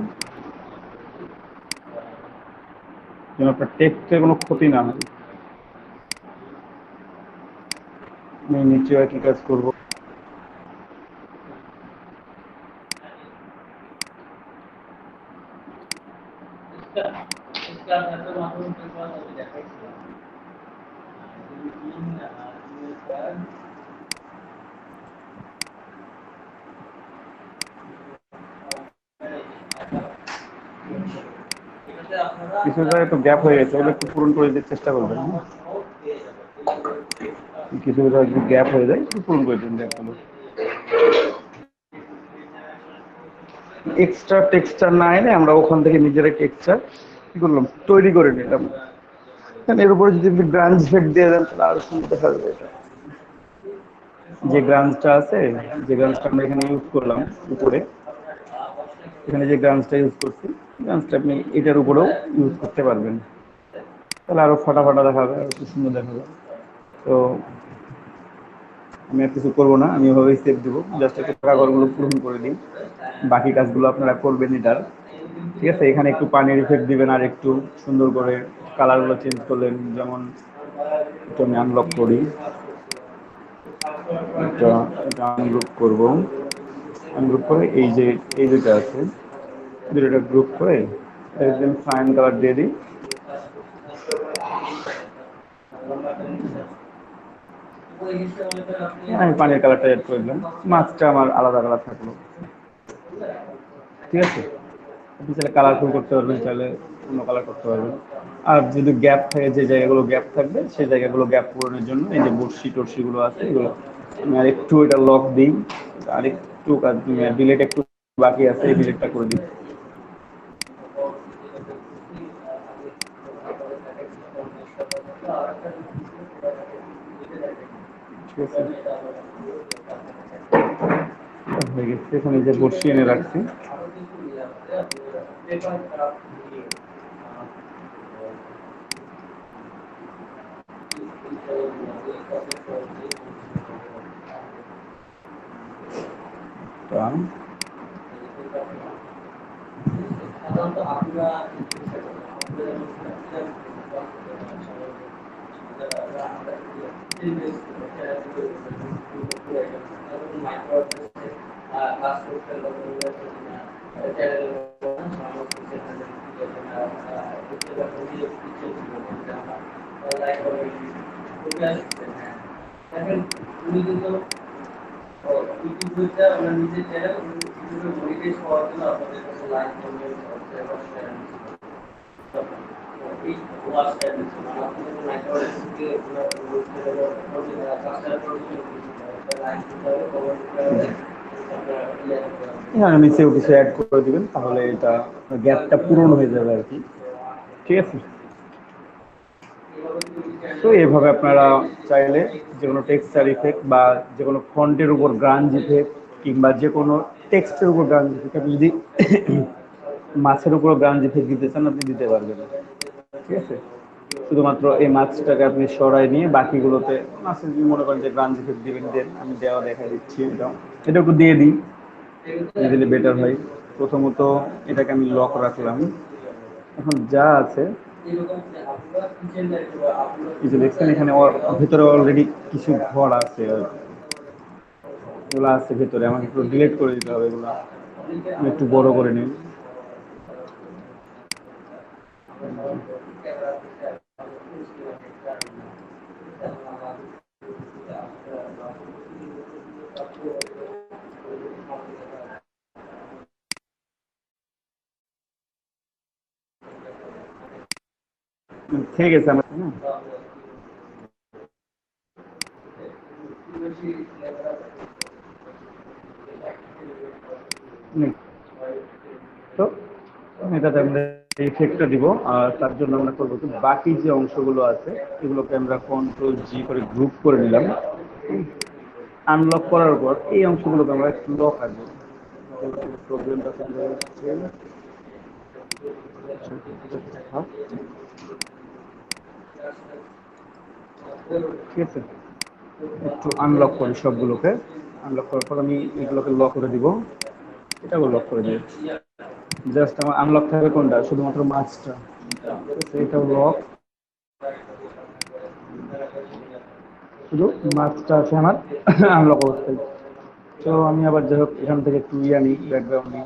যেন আপনার টেক্সটের কোনো ক্ষতি না হয়। আমি নিচে একই কাজ করবো। কিছু জায়গায় একটু গ্যাপ হয়ে গেছে, ওগুলো একটু পূরণ করে দিতে চেষ্টা করবেন। কিছু জায়গায় যদি গ্যাপ হয়ে যায় একটু পূরণ করে দিন গ্যাপগুলো। এক্সট্রা টেক্সচার না এনে আমরা ওখান থেকে নিজেরা টেক্সচার কি করলাম তৈরি করে নিলাম। এর উপরে যদি আপনি গ্রাঞ্জ ইফেক্ট দিয়ে দেন তাহলে আরো সুন্দর দেখা যাবে। এটা যে গ্রাঞ্জটা আছে, যে গ্রাঞ্জটা আমরা এখানে ইউজ করলাম উপরে, এখানে যে গ্রাঞ্জটা ইউজ করছি, গ্রাঞ্জটা আপনি এটার উপরেও ইউজ করতে পারবেন। তাহলে আরো ফাটা ফাটা দেখাবে, আরো খুব সুন্দর দেখাবে। তো আমি আর কিছু করবো না, আমি ওভাবেই সেভ দিব, জাস্ট একটু কাগজগুলো পূরণ করে দিই, বাকি কাজগুলো আপনারা করবেন এটার। ঠিক আছে, এখানে একটু পানির ইফেক্ট দিবেন আর একটু সুন্দর করে কালারগুলো চেঞ্জ করলেন। যেমন একটু আমি আনলক করি, এটা এটা আনগ্রুপ করবো, আনগ্রুপ করে এই যে এই দুটো আছে, দুটো গ্রুপ করে একদম ফাইন কালার দিয়ে দিই। আমি পানির কালারটা এড করে দিলাম, মাছটা আমার আলাদা কালার থাকলো। ঠিক আছে, আপনি চাইলে কালারফুল করতে পারবেন, চাইলে অন্য কালার করতে পারবেন। আর যদি গ্যাপ থাকে, যে জায়গাগুলো গ্যাপ থাকবে সেই জায়গাগুলো গ্যাপ পূরণের জন্য এই যে বর্ষি টর্সিগুলো আছে এগুলো আমি আর একটু এটা লক দিই, আরেকটু কাজ ডিলেট একটু বাকি আছে, এই ডিলেটটা করে দিই। ঠিক আছে, হয়ে গেছে। এখন এই যে বর্ষি এনে রাখছি, তা এখানে নিচেও কিছু অ্যাড করে দিবেন, তাহলে এটা গ্যাপটা পূরণ হয়ে যাবে আর কি। ঠিক আছে, তো এইভাবে আপনারা চাইলে যে কোনো টেক্সচার ইফেক্ট বা যে কোনো ফন্টের উপর গ্রাঞ্জ ইফেক্ট কিংবা যে কোনো টেক্সটের উপর গ্রাঞ্জ ইফেক্ট, আপনি যদি মাছের উপর গ্রাঞ্জ ইফেক্ট দিতে চান আপনি দিতে পারবেন। ঠিক আছে, শুধুমাত্র এই মাছটাকে আপনি সরাই নিয়ে বাকিগুলোতে মাছের যদি মনে করেন যে গ্রাঞ্জ ইফেক্ট দিবেন দেন, আমি দেওয়া দেখা দিচ্ছি। এটা একটু দিয়ে দিই, দিলে বেটার হয়। প্রথমত এটাকে আমি লক রাখলাম, এখন যা আছে এই যে দেখছেন এখানে ভেতরে অলরেডি কিছু ঘর আছে, এগুলো আছে ভেতরে, আমাকে একটু ডিলিট করে দিতে হবে এগুলো, আমি একটু বড় করে নিই। ঠিক আছে আমার তো এটাতে আমরা ইফেক্টটা দিব, আর তার জন্য আমরা করবো কি, বাকি যে অংশগুলো আছে এগুলোকে আমরা কন্ট্রোল জি করে গ্রুপ করে নিলাম। আনলক করার পর এই অংশগুলোকে আমরা একটু লক রাখবো। প্রবলেমটা ঠিক আছে, একটু আনলক করি সবগুলোকে। আনলক করার পর আমি এগুলোকে লক করে দিব, এটাও লক করে দিই। জাস্ট আমার আনলক থাকবে কোনটা, শুধুমাত্র মাছটা, এটাও লক, শুধু মাছটা আছে আমার আনলক অবস্থায়। তো আমি আবার যাই হোক এখান থেকে একটু আনি, ব্যাকগ্রাউন্ড নিই।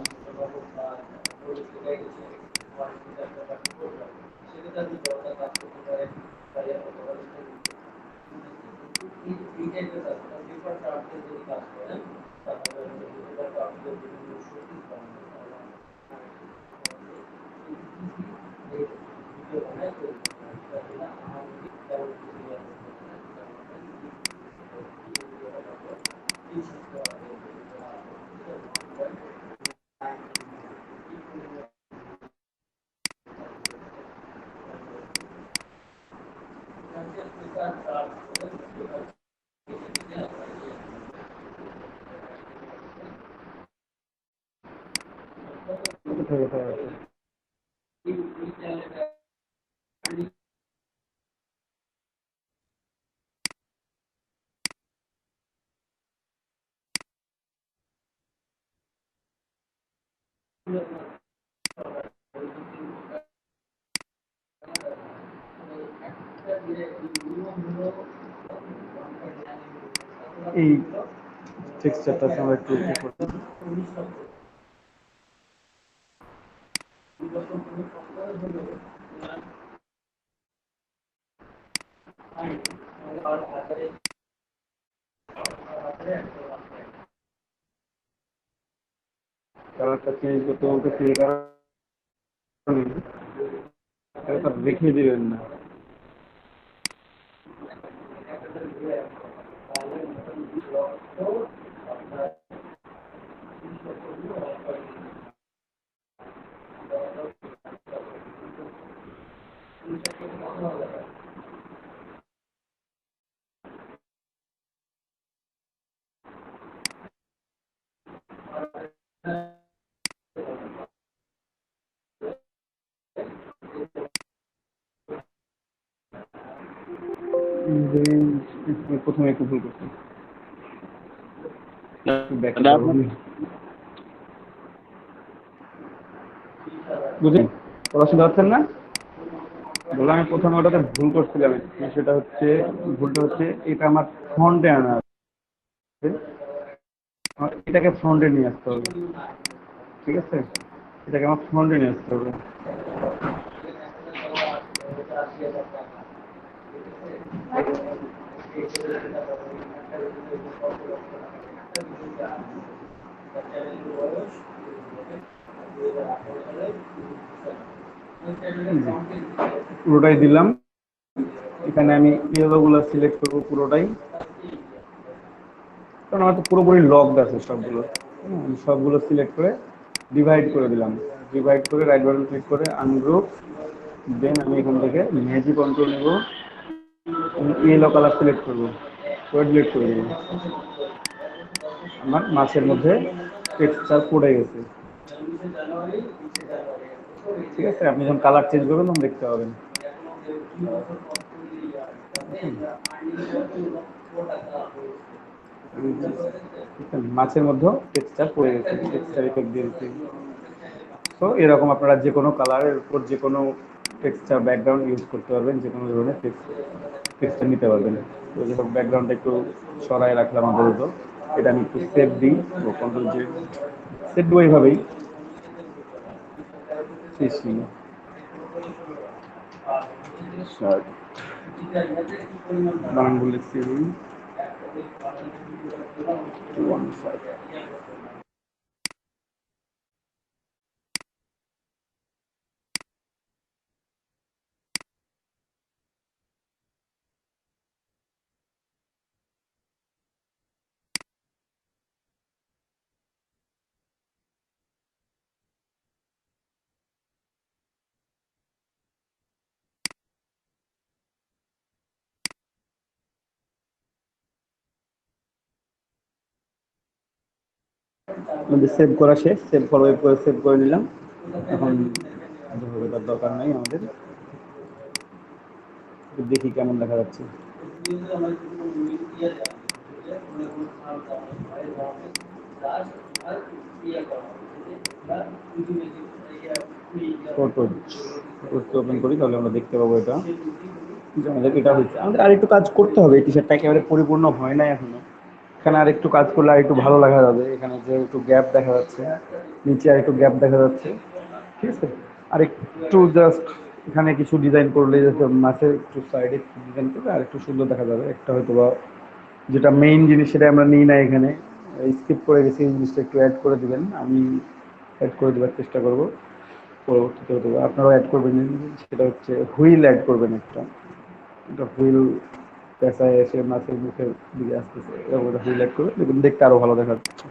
কোথায় কোথায় আছে? এই টেক্সচারটা আমরা একটু কালারটা চেঞ্জ করতে বলতেছি, এই কারণে এটা রেখে দিবেন না। প্রথমে একটু ভুল করছি, বুঝলেন? পড়াশোনা হচ্ছেন না, বললাম আমি প্রথমে ওটাতে ভুল করছিলাম। সেটা হচ্ছে, ভুলটা হচ্ছে এটা আমার ফ্রন্টে আনা আছে, আমার এটাকে ফ্রন্টে নিয়ে আসতে হবে। ঠিক আছে, এটাকে আমার ফ্রন্টে নিয়ে আসতে হবে। পুরোটাই দিলাম। এখানে আমি ইয়েলো গুলো সিলেক্ট করবো পুরোটাই, কারণ আমার তো পুরোপুরি লকড আছে সবগুলো। আমি সবগুলো সিলেক্ট করে ডিভাইড করে দিলাম। ডিভাইড করে রাইট বাটন ক্লিক করে আনগ্রুপ, দেন আমি এখান থেকে ম্যাজিক কন্ট্রোল নেব, ইয়েলো কালার সিলেক্ট করবো, করে ডিলিট করে দেবো। আমার মাছের মধ্যে টেক্সচার পড়ে গেছে। ঠিক আছে, আপনি যখন কালার চেঞ্জ করবেন তখন দেখতে পাবেন। মাছের মধ্যে টেক্সচার পড়ে গেছে, টেক্সচার ইফেক্ট দিয়ে দিচ্ছি। তো এরকম আপনারা যে কোনো কালারের উপর যে কোনো টেক্সচার ব্যাকগ্রাউন্ড ইউজ করতে পারবেন, যে কোনো ধরনের টেক্সচার নিতে পারবেন। তো যখন ব্যাকগ্রাউন্ডটা একটু সরাই রাখলাম আপাতত, এটা আমি একটু সেভ দিই, কন্ট্রোল যে সেভ দেবো এইভাবেই। বানানগুলো লিখছি আমি 215। আমাদের সেভ করা শেষ, সেভ করে সেভ করে নিলাম। এখন তার দরকার নাই আমাদের, দেখি কেমন দেখা যাচ্ছে। ওপেন করি, তাহলে আমরা দেখতে পাবো এটা। আমাদের এটা হচ্ছে, আমাদের আরেকটু কাজ করতে হবে। এই টি শার্টটা একেবারে পরিপূর্ণ হয় নাই এখনো। এখানে আর একটু কাজ করলে আর একটু ভালো দেখা যাবে। এখানে যে একটু গ্যাপ দেখা যাচ্ছে, নিচে আর একটু গ্যাপ দেখা যাচ্ছে। ঠিক আছে, আর একটু জাস্ট এখানে কিছু ডিজাইন করলে, মাছের একটু সাইডে ডিজাইন করলে আর একটু সুন্দর দেখা যাবে। একটা হয়তো বা যেটা মেইন জিনিস সেটা আমরা নিই না, এখানে স্কিপ করে গেছি, এই জিনিসটা একটু অ্যাড করে দিবেন। আমি অ্যাড করে দেওয়ার চেষ্টা করবো পরবর্তীতে, হতে পারে আপনারাও অ্যাড করবেন। সেটা হচ্ছে হুইল অ্যাড করবেন একটা, হুইল পেঁচায় এসে মাছের মুখের দিকে আসতেছে, এরকম একটা হুইল অ্যাড করে দেখুন, দেখতে আরো ভালো দেখা যাচ্ছে।